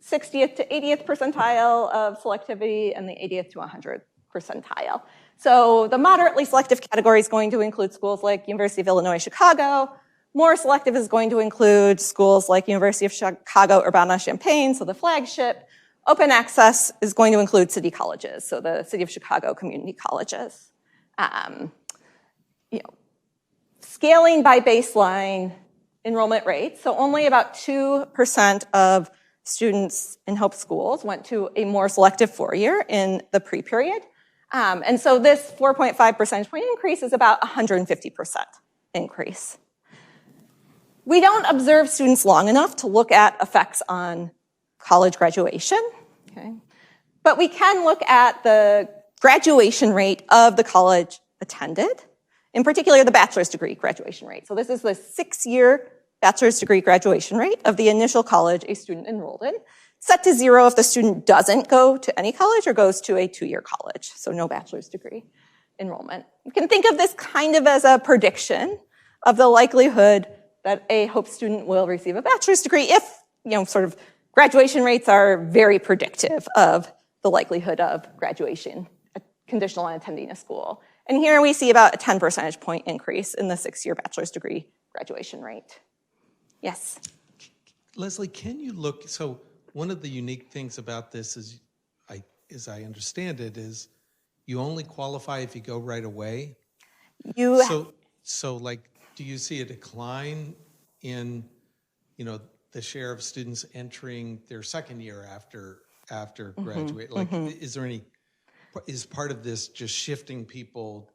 60th to 80th percentile of selectivity and the 80th to 100th percentile. So the moderately selective category is going to include schools like University of Illinois, Chicago. More selective is going to include schools like University of Chicago, Urbana-Champaign, so the flagship. Open access is going to include city colleges, so the City of Chicago community colleges. Scaling by baseline enrollment rates, so only about 2% of students in Hope schools went to a more selective 4-year in the pre-period. And so this 4.5 percentage point increase is about 150% increase. We don't observe students long enough to look at effects on college graduation, okay? But we can look at the graduation rate of the college attended, in particular the bachelor's degree graduation rate. So this is the 6-year bachelor's degree graduation rate of the initial college a student enrolled in, set to 0 if the student doesn't go to any college or goes to a 2-year college, so no bachelor's degree enrollment. You can think of this kind of as a prediction of the likelihood that a Hope student will receive a bachelor's degree if, sort of graduation rates are very predictive of the likelihood of graduation, conditional on attending a school. And here we see about a 10 percentage point increase in the 6-year bachelor's degree graduation rate. Yes? Lesley, can you look, so one of the unique things about this is, as I understand it, is you only qualify if you go right away. So like, do you see a decline in, the share of students entering their second year after graduate? Like, is part of this just shifting people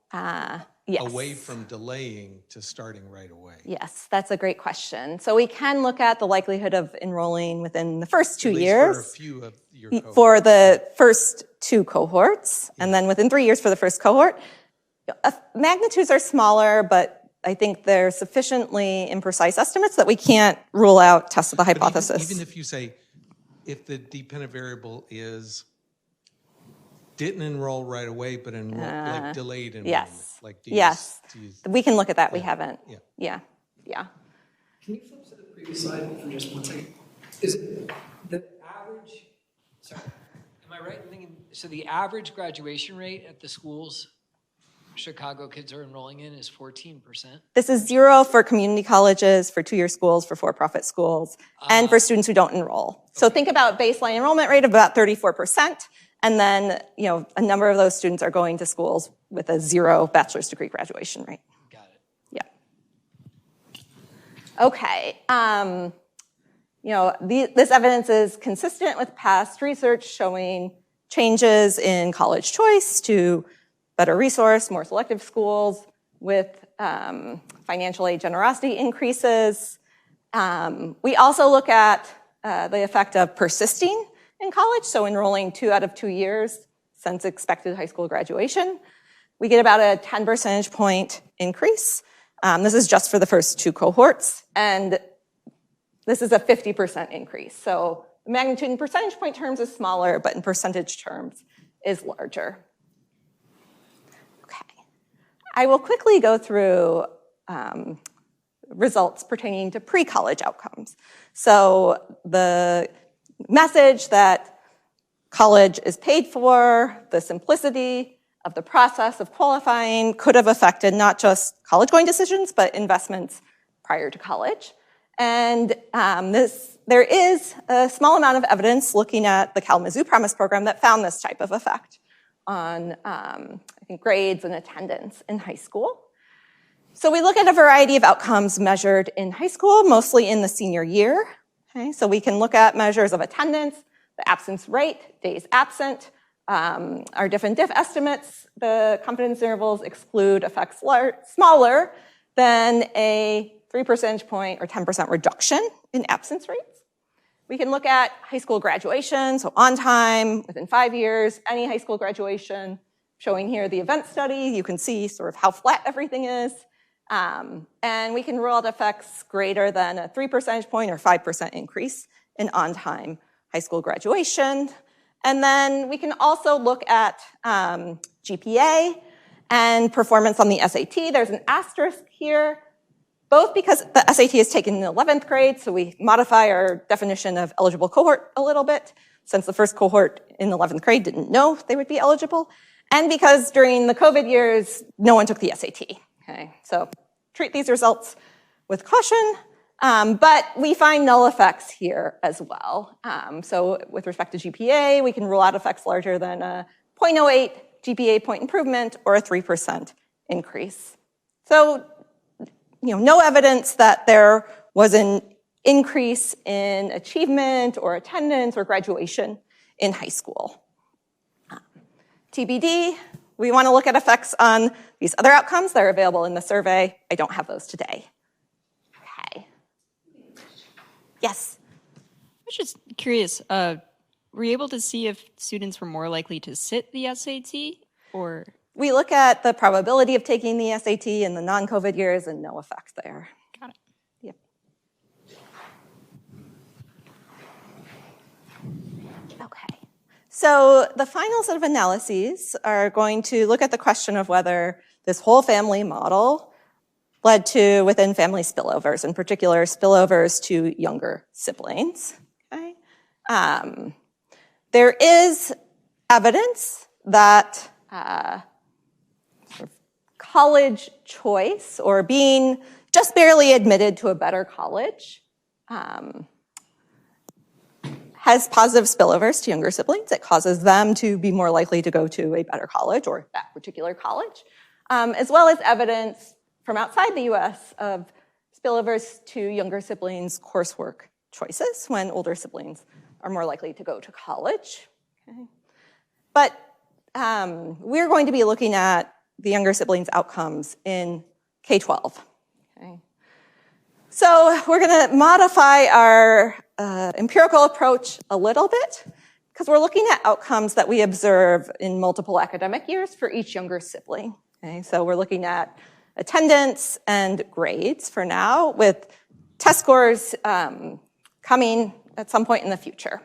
Yes. away from delaying to starting right away? Yes, that's a great question. So we can look at the likelihood of enrolling within the first 2 At least years. for a few of your cohorts. For the first 2 cohorts, and then within 3 years for the first cohort. Magnitudes are smaller, but I think they're sufficiently imprecise estimates that we can't rule out test of the hypothesis. Even if you say, if the dependent variable is didn't enroll right away, but like delayed enrollment. Yes. Like We can look at that. We haven't. Yeah. Can you flip to the previous slide for just 1 second? Is it the average, sorry, am I right in thinking, so the average graduation rate at the schools Chicago kids are enrolling in is 14%? This is 0 for community colleges, for 2-year schools, for for-profit schools, and for students who don't enroll. So think about baseline enrollment rate of about 34%, and then a number of those students are going to schools with a 0 bachelor's degree graduation rate. Got it. Yeah. Okay. This evidence is consistent with past research showing changes in college choice to better resource, more selective schools with financial aid generosity increases. We also look at the effect of persisting in college, so enrolling 2 out of 2 years since expected high school graduation. We get about a 10 percentage point increase. This is just for the first 2 cohorts, and this is a 50% increase. So the magnitude in percentage point terms is smaller, but in percentage terms is larger. I will quickly go through results pertaining to pre-college outcomes. So the message that college is paid for, the simplicity of the process of qualifying could have affected not just college-going decisions, but investments prior to college. And there is a small amount of evidence looking at the Kalamazoo Promise program that found this type of effect on, I think, grades and attendance in high school. So we look at a variety of outcomes measured in high school, mostly in the senior year. Okay, so we can look at measures of attendance, the absence rate, days absent, our diff and diff estimates. The confidence intervals exclude effects smaller than a 3 percentage point or 10% reduction in absence rates. We can look at high school graduation, so on time, within 5 years, any high school graduation. Showing here the event study, you can see sort of how flat everything is. And we can rule out effects greater than a 3 percentage point or 5% increase in on-time high school graduation. And then we can also look at GPA and performance on the SAT. There's an asterisk here, both because the SAT is taken in the 11th grade, so we modify our definition of eligible cohort a little bit, since the first cohort in 11th grade didn't know they would be eligible, and because during the COVID years, no one took the SAT. Okay, so treat these results with caution, but we find null effects here as well. So with respect to GPA, we can rule out effects larger than a 0.08 GPA point improvement or a 3% increase. So, no evidence that there was an increase in achievement or attendance or graduation in high school. TBD, we want to look at effects on these other outcomes that are available in the survey. I don't have those today. Okay. Yes? I was just curious, were you able to see if students were more likely to sit the SAT or? We look at the probability of taking the SAT in the non-COVID years and no effect there. Got it. Yep. Okay. So the final set of analyses are going to look at the question of whether this whole family model led to within family spillovers, in particular spillovers to younger siblings. Okay? There is evidence that college choice or being just barely admitted to a better college has positive spillovers to younger siblings. It causes them to be more likely to go to a better college or that particular college, as well as evidence from outside the US of spillovers to younger siblings' coursework choices when older siblings are more likely to go to college. Okay. But we're going to be looking at the younger siblings' outcomes in K-12. Okay. So we're going to modify our empirical approach a little bit because we're looking at outcomes that we observe in multiple academic years for each younger sibling. Okay. So we're looking at attendance and grades for now, with test scores coming at some point in the future.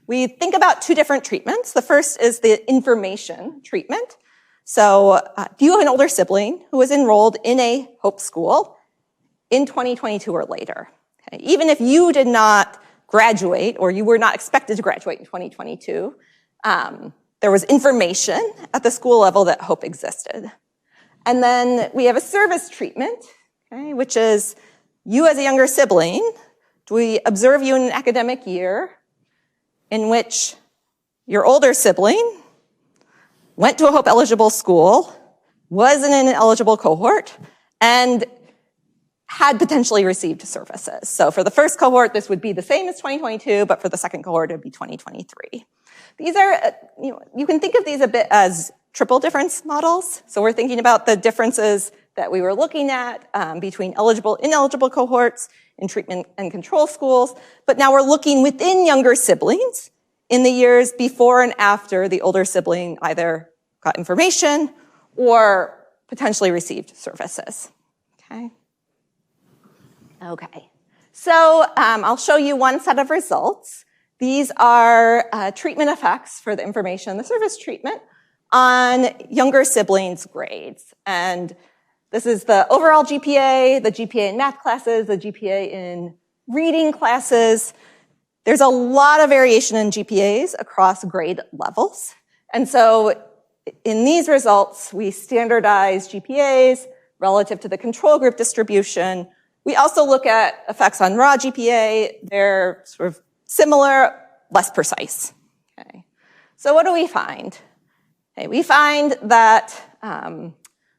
We think about two different treatments. The first is the information treatment. So do you have an older sibling who was enrolled in a Hope school in 2022 or later? Okay. Even if you did not graduate or you were not expected to graduate in 2022, there was information at the school level that Hope existed. And then we have a service treatment, okay, which is you as a younger sibling, do we observe you in an academic year in which your older sibling went to a Hope-eligible school, was in an eligible cohort, and had potentially received services. So for the first cohort, this would be the same as 2022, but for the second cohort, it would be 2023. These are, you can think of these a bit as triple difference models. So we're thinking about the differences that we were looking at between eligible, ineligible cohorts in treatment and control schools, but now we're looking within younger siblings in the years before and after the older sibling either got information or potentially received services. Okay. Okay. So I'll show you one set of results. These are treatment effects for the information and the service treatment on younger siblings' grades. And this is the overall GPA, the GPA in math classes, the GPA in reading classes. There's a lot of variation in GPAs across grade levels. And so in these results, we standardize GPAs relative to the control group distribution. We also look at effects on raw GPA. They're sort of similar, less precise. Okay. So what do we find? Okay, we find that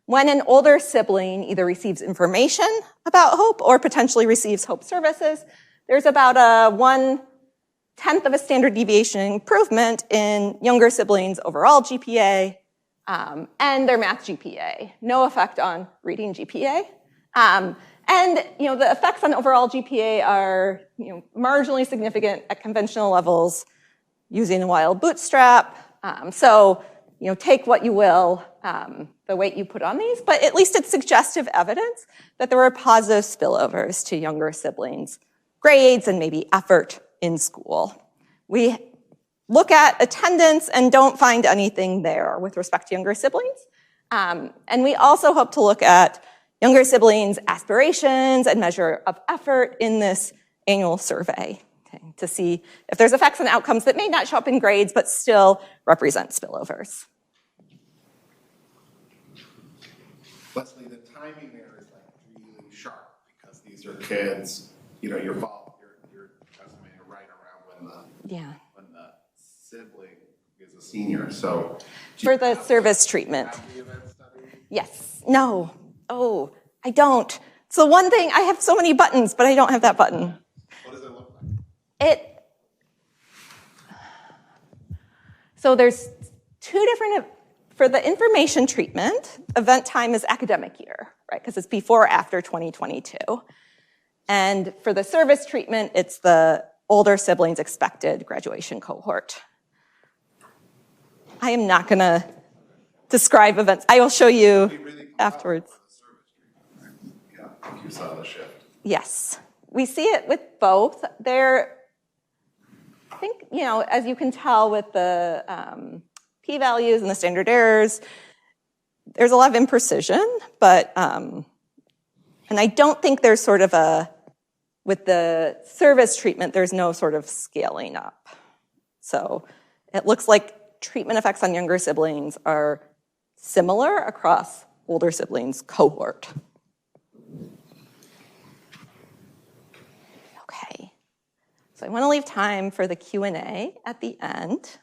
when an older sibling either receives information about Hope or potentially receives Hope services, there's about a 1/10 of a standard deviation improvement in younger siblings' overall GPA and their math GPA. No effect on reading GPA. And the effects on overall GPA are marginally significant at conventional levels using the wild bootstrap. So take what you will, the weight you put on these, but at least it's suggestive evidence that there were positive spillovers to younger siblings' grades and maybe effort in school. We look at attendance and don't find anything there with respect to younger siblings. And we also hope to look at younger siblings' aspirations and measure of effort in this annual survey, okay, to see if there's effects and outcomes that may not show up in grades but still represent spillovers. Lesley, the timing there is like really sharp because these are kids, you're estimating right around when the sibling is a senior. So for the service treatment. Yes. No. Oh, I don't. So one thing, I have so many buttons, but I don't have that button. What does it look like? So there's two different, for the information treatment, event time is academic year, right? Because it's before or after 2022. And for the service treatment, it's the older siblings' expected graduation cohort. I am not gonna describe events. I will show you afterwards. You saw the shift. Yes. We see it with both. I think, as you can tell with the p-values and the standard errors, there's a lot of imprecision, but, and I don't think there's sort of with the service treatment, there's no sort of scaling up. So it looks like treatment effects on younger siblings are similar across older siblings' cohort. Okay, so I want to leave time for the Q&A at the end.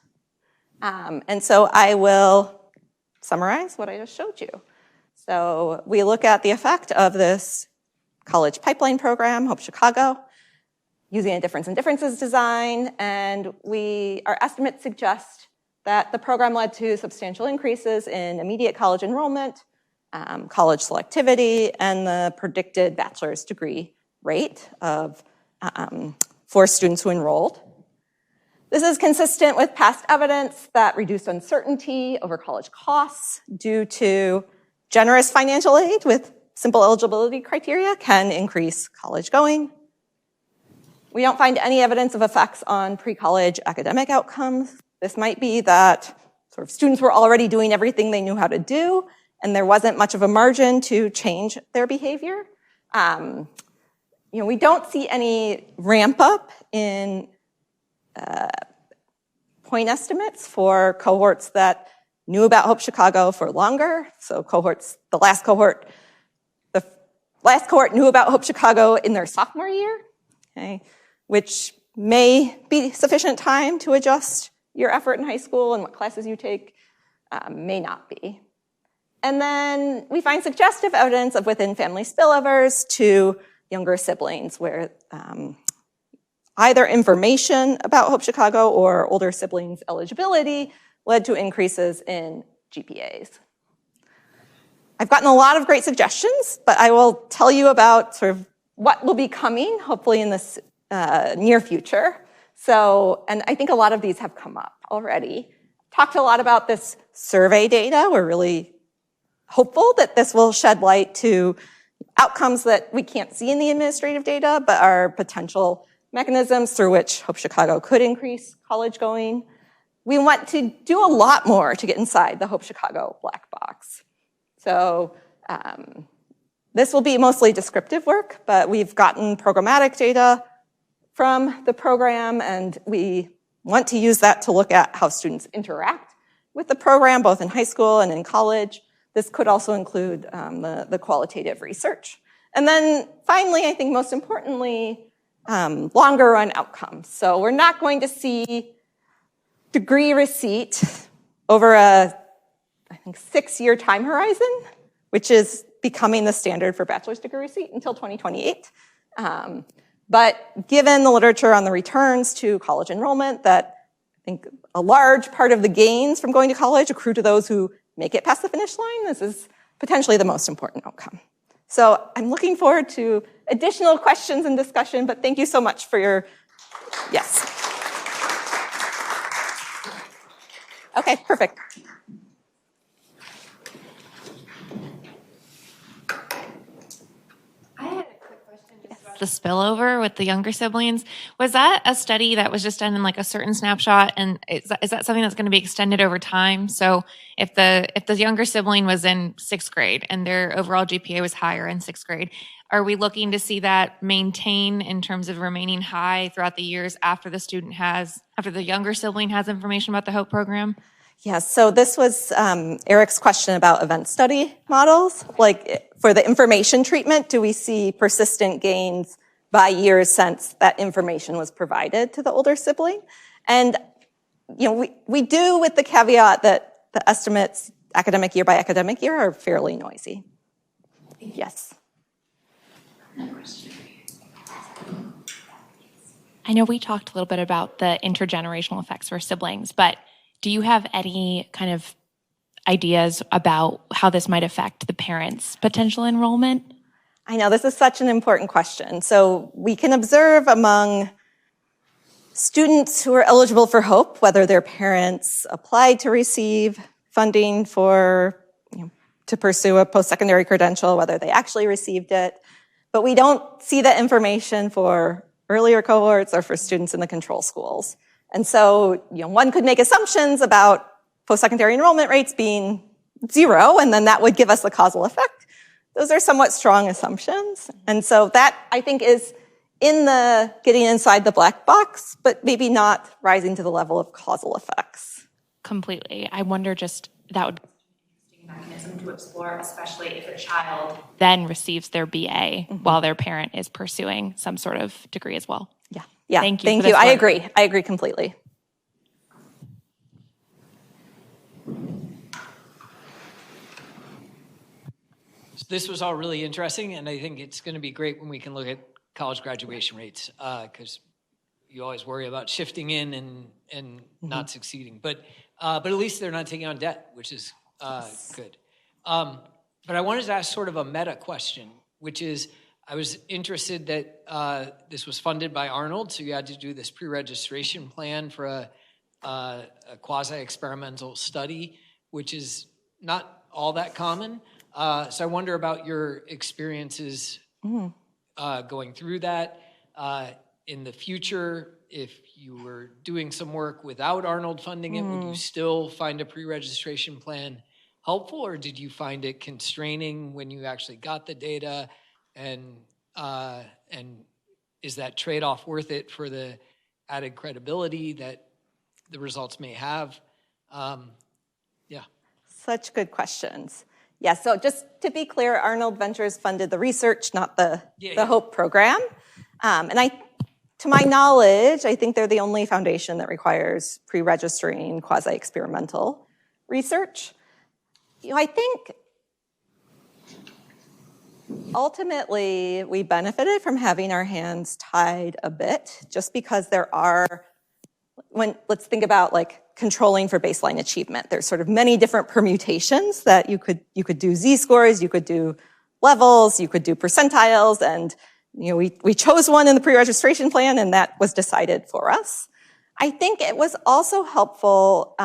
And so I will summarize what I just showed you. So we look at the effect of this college pipeline program, Hope Chicago. using a difference in differences design, and our estimates suggest that the program led to substantial increases in immediate college enrollment, college selectivity, and the predicted bachelor's degree rate for students who enrolled. This is consistent with past evidence that reduced uncertainty over college costs due to generous financial aid with simple eligibility criteria can increase college going. We don't find any evidence of effects on pre-college academic outcomes. This might be that sort of students were already doing everything they knew how to do, and there wasn't much of a margin to change their behavior. We don't see any ramp up in point estimates for cohorts that knew about Hope Chicago for longer. So the last cohort knew about Hope Chicago in their sophomore year, okay, which may be sufficient time to adjust your effort in high school and what classes you take, may not be. And then we find suggestive evidence of within family spillovers to younger siblings where either information about Hope Chicago or older siblings' eligibility led to increases in GPAs. I've gotten a lot of great suggestions, but I will tell you about sort of what will be coming, hopefully in this near future. And I think a lot of these have come up already. Talked a lot about this survey data. We're really hopeful that this will shed light to outcomes that we can't see in the administrative data, but are potential mechanisms through which Hope Chicago could increase college going. We want to do a lot more to get inside the Hope Chicago black box. So this will be mostly descriptive work, but we've gotten programmatic data from the program, and we want to use that to look at how students interact with the program, both in high school and in college. This could also include the qualitative research. And then finally, I think most importantly, longer run outcomes. So we're not going to see degree receipt over a, I think, 6-year time horizon, which is becoming the standard for bachelor's degree receipt until 2028. But given the literature on the returns to college enrollment, that I think a large part of the gains from going to college accrue to those who make it past the finish line, this is potentially the most important outcome. So I'm looking forward to additional questions and discussion, but thank you so much for your, yes. Okay, perfect. I had a quick question just about the spillover with the younger siblings. Was that a study that was just done in like a certain snapshot, and is that something that's going to be extended over time? So if the younger sibling was in 6th grade and their overall GPA was higher in 6th grade, are we looking to see that maintain in terms of remaining high throughout the years after the younger sibling has information about the HOPE program? Yes, so this was Eric's question about event study models. Like for the information treatment, do we see persistent gains by years since that information was provided to the older sibling? And we do, with the caveat that the estimates academic year by academic year are fairly noisy. Yes. I know we talked a little bit about the intergenerational effects for siblings, but do you have any kind of ideas about how this might affect the parents' potential enrollment? I know this is such an important question. So we can observe among students who are eligible for HOPE, whether their parents applied to receive funding to pursue a post-secondary credential, whether they actually received it. But we don't see that information for earlier cohorts or for students in the control schools. And so, one could make assumptions about post-secondary enrollment rates being 0, and then that would give us the causal effect. Those are somewhat strong assumptions. And so that, I think, is in the getting inside the black box, but maybe not rising to the level of causal effects. Completely. I wonder that would be an interesting mechanism to explore, especially if a child then receives their BA while their parent is pursuing some sort of degree as well. Yeah. Thank you. I agree completely. So this was all really interesting, and I think it's going to be great when we can look at college graduation rates, because you always worry about shifting in and not succeeding. But at least they're not taking on debt, which is good. But I wanted to ask sort of a meta question, which is, I was interested that this was funded by Arnold, so you had to do this pre-registration plan for a quasi-experimental study, which is not all that common. So I wonder about your experiences going through that. In the future, if you were doing some work without Arnold funding it, would you still find a pre-registration plan helpful, or did you find it constraining when you actually got the data? And is that trade-off worth it for the added credibility that the results may have? Such good questions. Yeah, so just to be clear, Arnold Ventures funded the research, not the HOPE program. And to my knowledge, I think they're the only foundation that requires pre-registering quasi-experimental research. I think ultimately we benefited from having our hands tied a bit, just because there are, let's think about like controlling for baseline achievement. There's sort of many different permutations that you could do z-scores, you could do levels, you could do percentiles, and we chose one in the pre-registration plan, and that was decided for us. I think it was also helpful.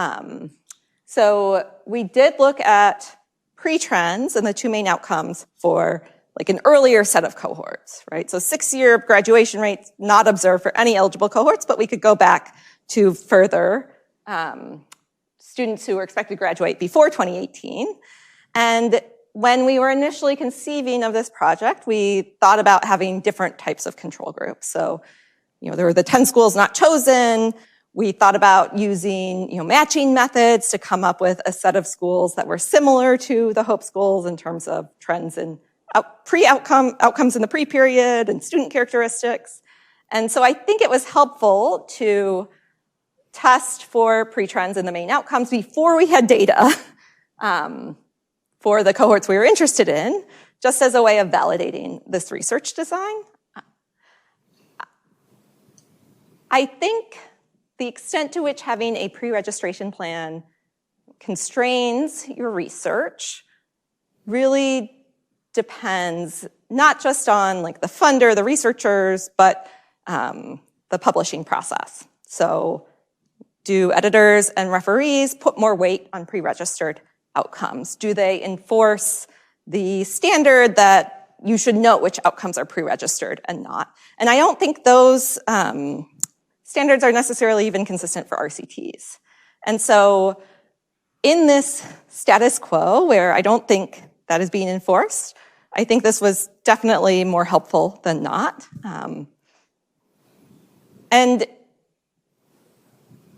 So we did look at pre-trends and the two main outcomes for like an earlier set of cohorts, right? So 6-year graduation rates not observed for any eligible cohorts, but we could go back to further students who were expected to graduate before 2018. And when we were initially conceiving of this project, we thought about having different types of control groups. So, there were the 10 schools not chosen. We thought about using, matching methods to come up with a set of schools that were similar to the HOPE schools in terms of trends and outcomes in the pre-period and student characteristics. And so I think it was helpful to test for pre-trends and the main outcomes before we had data for the cohorts we were interested in, just as a way of validating this research design. I think the extent to which having a pre-registration plan constrains your research really depends not just on like the funder, the researchers, but the publishing process. So do editors and referees put more weight on pre-registered outcomes? Do they enforce the standard that you should note which outcomes are pre-registered and not? And I don't think those standards are necessarily even consistent for RCTs. And so in this status quo, where I don't think that is being enforced, I think this was definitely more helpful than not. And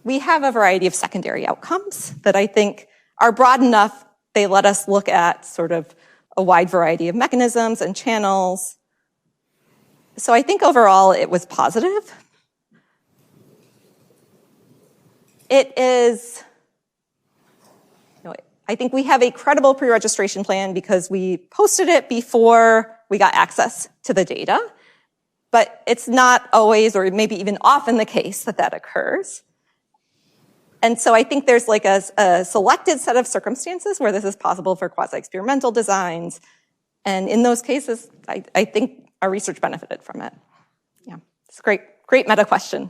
we have a variety of secondary outcomes that I think are broad enough. They let us look at sort of a wide variety of mechanisms and channels. So I think overall it was positive. It is, I think we have a credible pre-registration plan because we posted it before we got access to the data, but it's not always, or maybe even often, the case that that occurs. And so I think there's like a selected set of circumstances where this is possible for quasi-experimental designs. And in those cases, I think our research benefited from it. Yeah, it's a great meta question.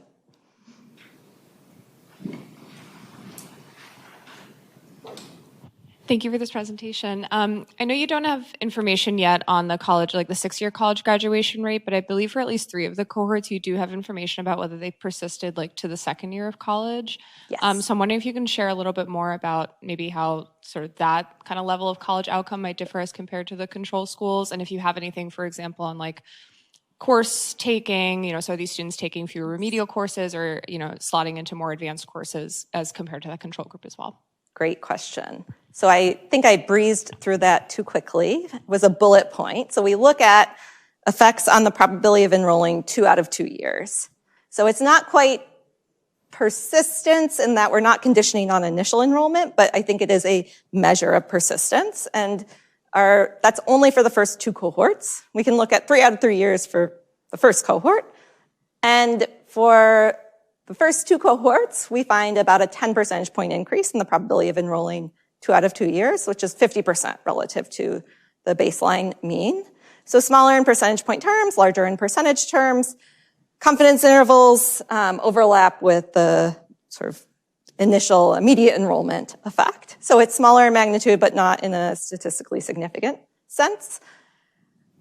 Thank you for this presentation. I know you don't have information yet on the college, like the 6-year college graduation rate, but I believe for at least 3 of the cohorts, you do have information about whether they persisted like to the 2nd year of college. Yes. So I'm wondering if you can share a little bit more about maybe how sort of that kind of level of college outcome might differ as compared to the control schools. And if you have anything, for example, on like course taking, so are these students taking fewer remedial courses or, slotting into more advanced courses as compared to that control group as well? Great question. So I think I breezed through that too quickly. It was a bullet point. So we look at effects on the probability of enrolling 2 out of 2 years. So it's not quite persistence in that we're not conditioning on initial enrollment, but I think it is a measure of persistence. And that's only for the first 2 cohorts. We can look at 3 out of 3 years for the first cohort. And for the first 2 cohorts, we find about a 10 percentage point increase in the probability of enrolling 2 out of 2 years, which is 50% relative to the baseline mean. So smaller in percentage point terms, larger in percentage terms. Confidence intervals overlap with the sort of initial immediate enrollment effect. So it's smaller in magnitude, but not in a statistically significant sense.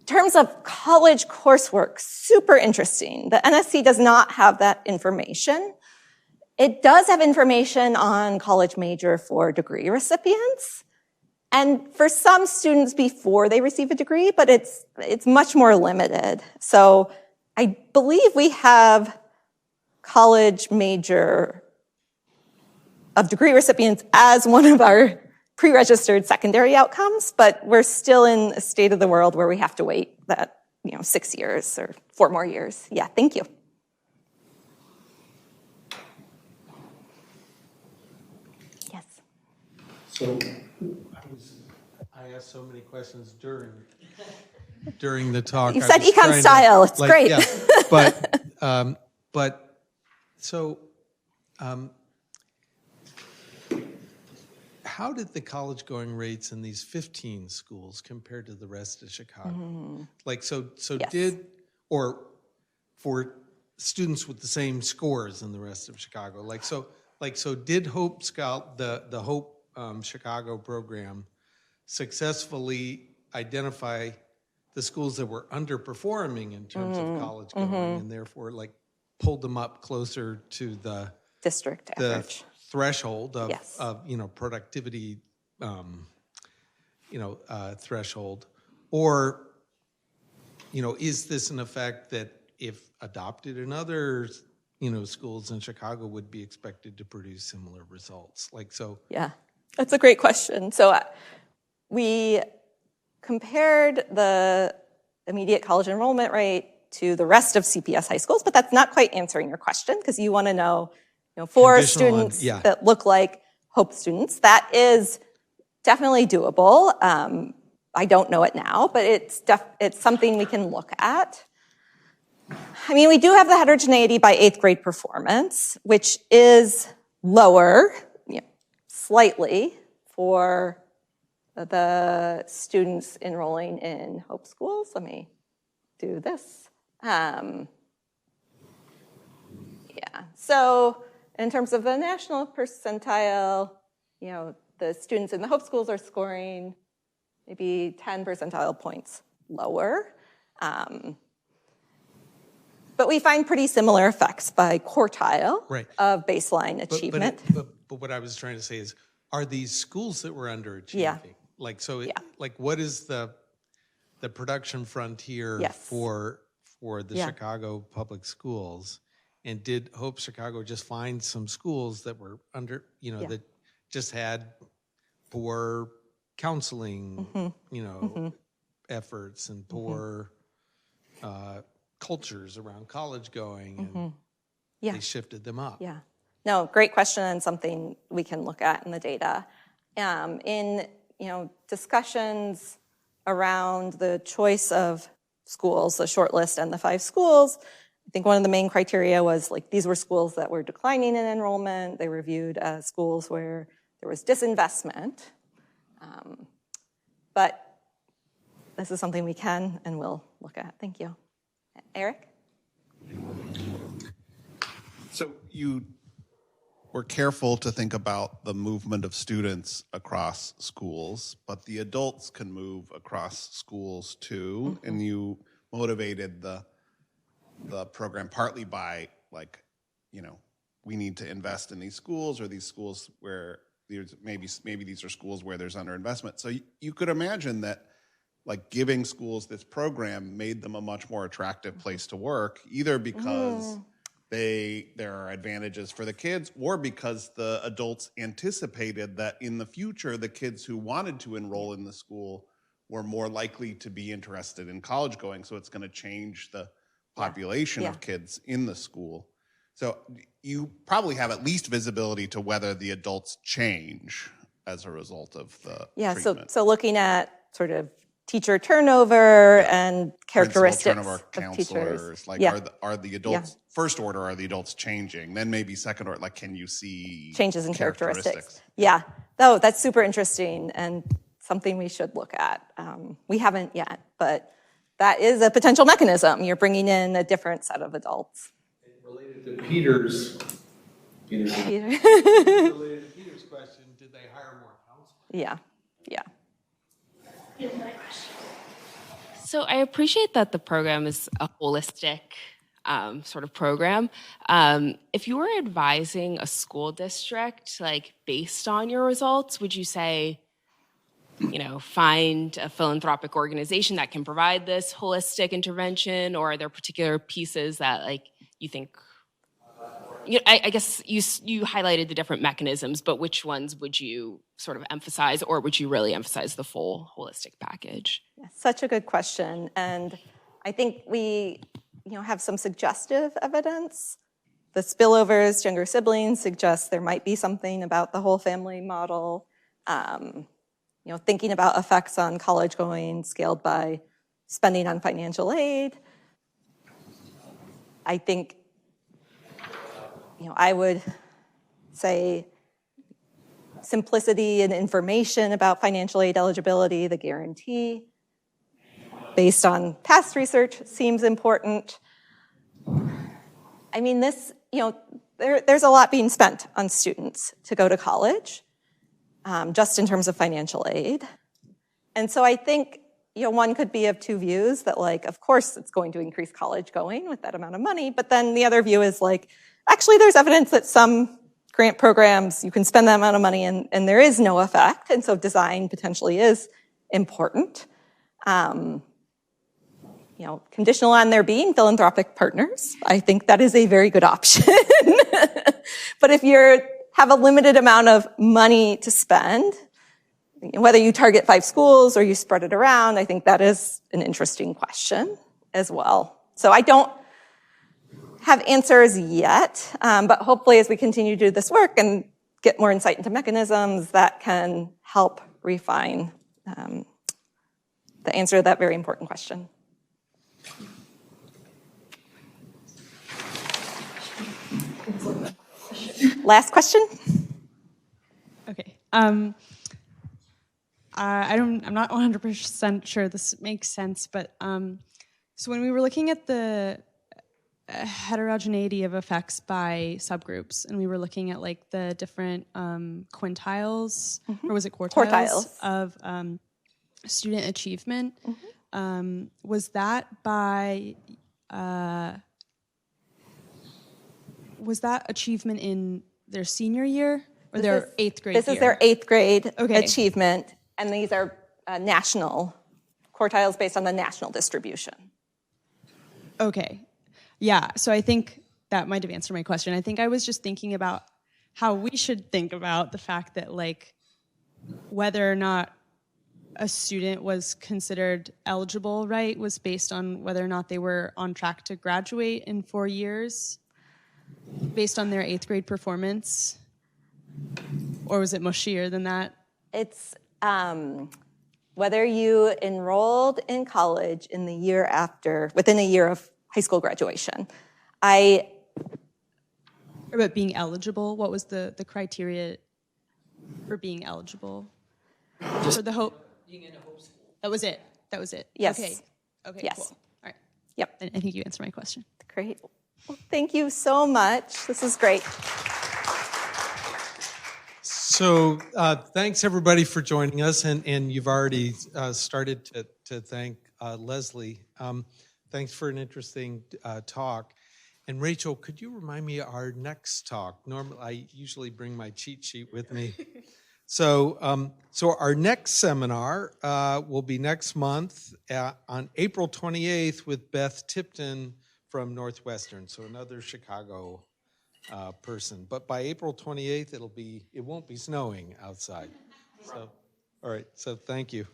In terms of college coursework, super interesting. The NSC does not have that information. It does have information on college major for degree recipients, and for some students before they receive a degree, but it's much more limited. So I believe we have college major of degree recipients as one of our pre-registered secondary outcomes, but we're still in a state of the world where we have to wait that 6 years or 4 more years. Yeah, thank you. Yes. So I asked so many questions during the talk. You said econ style. It's great. Yeah, but so. How did the college-going rates in these 15 schools compare to the rest of Chicago? Yes. Did, or for students with the same scores in the rest of Chicago, did Hope Scout, the Hope Chicago program, successfully identify the schools that were underperforming in terms of college going, and therefore pulled them up closer to the district average threshold of, yes. of productivity, threshold, or is this an effect that if adopted in other schools in Chicago would be expected to produce similar results? Yeah, that's a great question. So we compared the immediate college enrollment rate to the rest of CPS high schools, but that's not quite answering your question because you want to know, for students that look like Hope students, that is definitely doable. I don't know it now, but it's something we can look at. I mean, we do have the heterogeneity by 8th grade performance, which is lower, slightly, for the students enrolling in Hope schools. Let me do this. So in terms of the national percentile, the students in the Hope schools are scoring maybe 10 percentile points lower. But we find pretty similar effects by quartile of baseline achievement. But what I was trying to say is, are these schools that were underachieving? Yeah. What is the production frontier for the Chicago public schools? And did Hope Chicago just find some schools that were that just had poor counseling, efforts and poor cultures around college going, and they shifted them up? Yeah. No, great question, and something we can look at in the data. In discussions around the choice of schools, the short list and the 5 schools, I think one of the main criteria was these were schools that were declining in enrollment. They were viewed as schools where there was disinvestment. But this is something we can and will look at. Thank you. Eric? So you were careful to think about the movement of students across schools, but the adults can move across schools too, and you motivated the program partly by we need to invest in these schools, or these schools where there's maybe these are schools where there's underinvestment. So you could imagine that giving schools this program made them a much more attractive place to work, either because there are advantages for the kids, or because the adults anticipated that in the future the kids who wanted to enroll in the school were more likely to be interested in college going, so it's going to change the population of kids in the school. So you probably have at least visibility to whether the adults change as a result of the treatment. So looking at sort of teacher turnover and characteristics Principal turnover, of teachers. counselors, like Yeah. are the adults, first order, are the adults changing? Then maybe second order, like can you see Changes in characteristics. Yeah, oh, that's super interesting and something we should look at. We haven't yet, but that is a potential mechanism. You're bringing in a different set of adults. Related to Peter's question, did they hire more counselors? Yeah, yeah. So I appreciate that the program is a holistic sort of program. If you were advising a school district, like based on your results, would you say, find a philanthropic organization that can provide this holistic intervention, or are there particular pieces that you think? I guess you highlighted the different mechanisms, but which ones would you sort of emphasize, or would you really emphasize the full holistic package? Such a good question. And I think we have some suggestive evidence. The spillovers, younger siblings, suggest there might be something about the whole family model. Thinking about effects on college going scaled by spending on financial aid. I think I would say simplicity and information about financial aid eligibility, the guarantee, based on past research, seems important. I mean, there's a lot being spent on students to go to college, just in terms of financial aid. And so I think, one could be of two views, that of course it's going to increase college going with that amount of money, but then the other view is actually there's evidence that some grant programs, you can spend that amount of money and there is no effect, and so design potentially is important. Conditional on there being philanthropic partners, I think that is a very good option. But if you have a limited amount of money to spend, whether you target 5 schools or you spread it around, I think that is an interesting question as well. So I don't have answers yet, but hopefully as we continue to do this work and get more insight into mechanisms, that can help refine the answer to that very important question. Last question? Okay. I'm not 100% sure this makes sense, but so when we were looking at the heterogeneity of effects by subgroups, and we were looking at the different quintiles, or was it quartiles. Of student achievement, was that by was that achievement in their senior year or their 8th grade year? This is their 8th grade achievement, and these are national quartiles based on the national distribution. Okay. Yeah, so I think that might have answered my question. I think I was just thinking about how we should think about the fact that whether or not a student was considered eligible, right, was based on whether or not they were on track to graduate in 4 years based on their 8th grade performance? Or was it mushier than that? It's whether you enrolled in college in the year after, within a year of high school graduation. But being eligible, what was the criteria for being eligible? Just for the hope? Being in a hope school. That was it. Yes. Okay, yes. Cool. All right. Yep. I think you answered my question. Great. Well, thank you so much. This is great. So thanks everybody for joining us, and you've already started to thank Lesley. Thanks for an interesting talk. And Rachel, could you remind me our next talk? Normally, I usually bring my cheat sheet with me. So our next seminar will be next month on April 28th with Beth Tipton from Northwestern, so another Chicago person. But by April 28th, it won't be snowing outside. So, all right, so thank you.